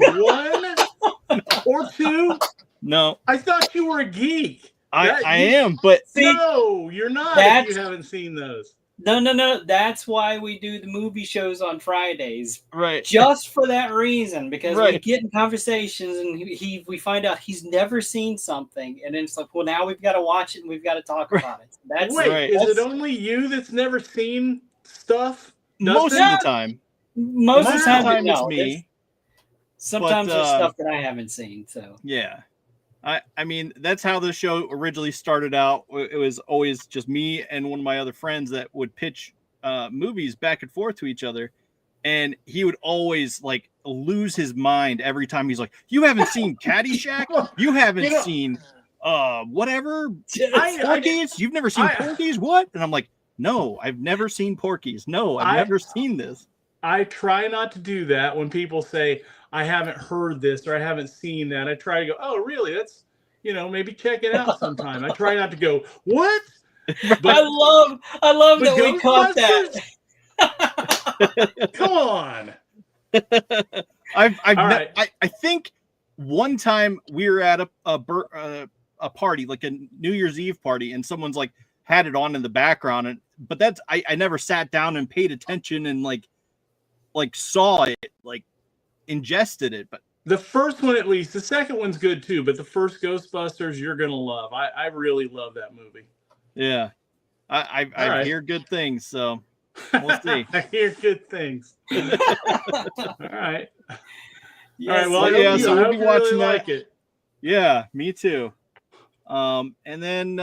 1 or 2? No. I thought you were a geek. I am, but no, you're not. If you haven't seen those. No. That's why we do the movie shows on Fridays, right? Just for that reason, because we get in conversations and we find out he's never seen something, and then it's like, well, now we've got to watch it and we've got to talk about it. That's is it only you that's never seen stuff? Most of the time. Most of the time, it's me. Sometimes there's stuff that I haven't seen. So yeah. I mean, that's how the show originally started out. It was always just me and one of my other friends that would pitch movies back and forth to each other. And he would always like lose his mind every time. He's like, you haven't seen Caddyshack? You haven't seen whatever? Porky's? You've never seen Porky's? What? And I'm like, no, I've never seen Porky's. No, I've never seen this. I try not to do that when people say, I haven't heard this or I haven't seen that. I try to go, oh, really? That's, maybe check it out sometime. I try not to go, what? But I love that we caught that. Come on. I think one time we were at a party, like a New Year's Eve party, and someone's like had it on in the background, but that's I never sat down and paid attention and like saw it, like ingested it. But the first one, at least, the second one's good too, but the first Ghostbusters you're gonna love. I really love that movie. Yeah, I hear good things, so we'll see. I hear good things. All right. Yes, all right, well, so we'll be watching really that. Like it. Yeah, me too. And then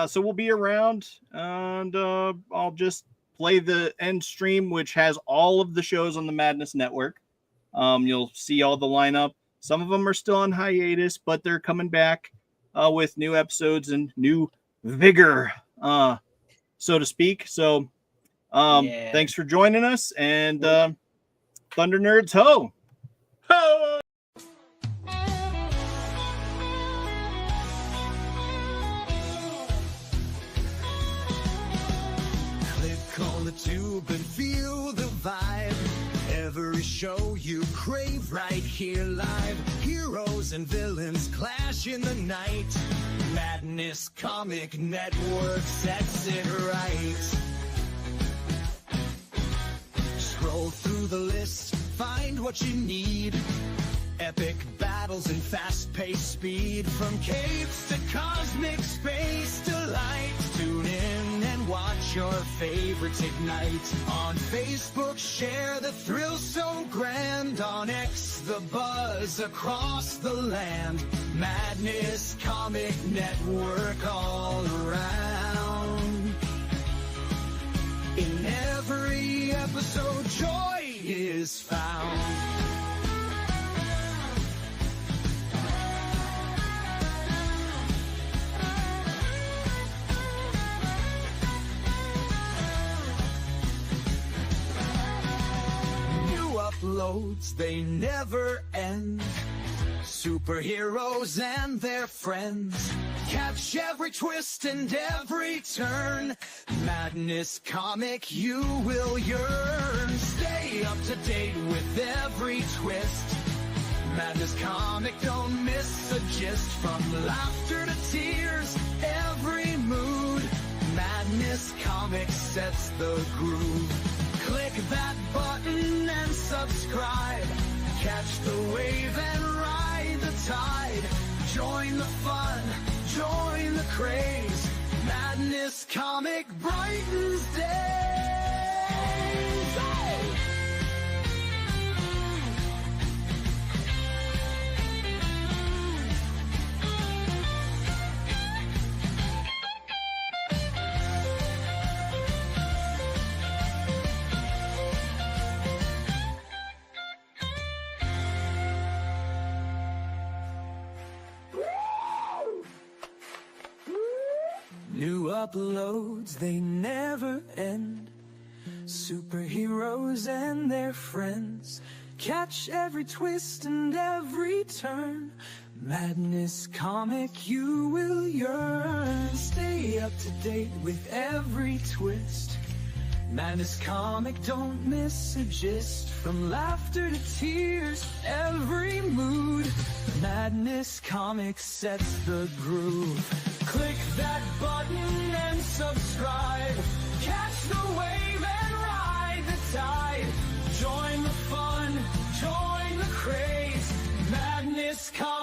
so we'll be around, and I'll just play the end stream, which has all of the shows on the Madness Network. You'll see all the lineup. Some of them are still on hiatus, but they're coming back with new episodes and new vigor, so to speak. So thanks for joining us, and Thunder Nerds ho! Ho! Tube and feel the vibe. Every show you crave right here live. Heroes and villains clash in the night. Madness Comic Network sets it right. Scroll through the list, find what you need. Epic battles and fast-paced speed. From capes to cosmic space delight. Tune in and watch your favorites ignite. On Facebook, share the thrill so grand. On X, the buzz across the land. Madness Comic Network all around. episode, joy is found. Uploads, they never end. Superheroes and their friends. Catch every twist and every turn. Madness comic, you will yearn. Stay up to date with every twist. Madness comic, don't miss a gist. From laughter to tears, every mood. Madness comic sets the groove. Click that button and subscribe. Catch the wave and ride the tide. Join the fun, join the craze. Madness comic brightens days. Oh! New uploads, they never end. Superheroes and their friends. Catch every twist and every turn. Madness comic, you will yearn. Stay up to date with every twist. Madness comic, don't miss a gist. From laughter to tears, every mood. Madness comic sets the groove. Click that button and subscribe. Catch the wave and ride the tide. Join the fun, join the craze. Madness comic.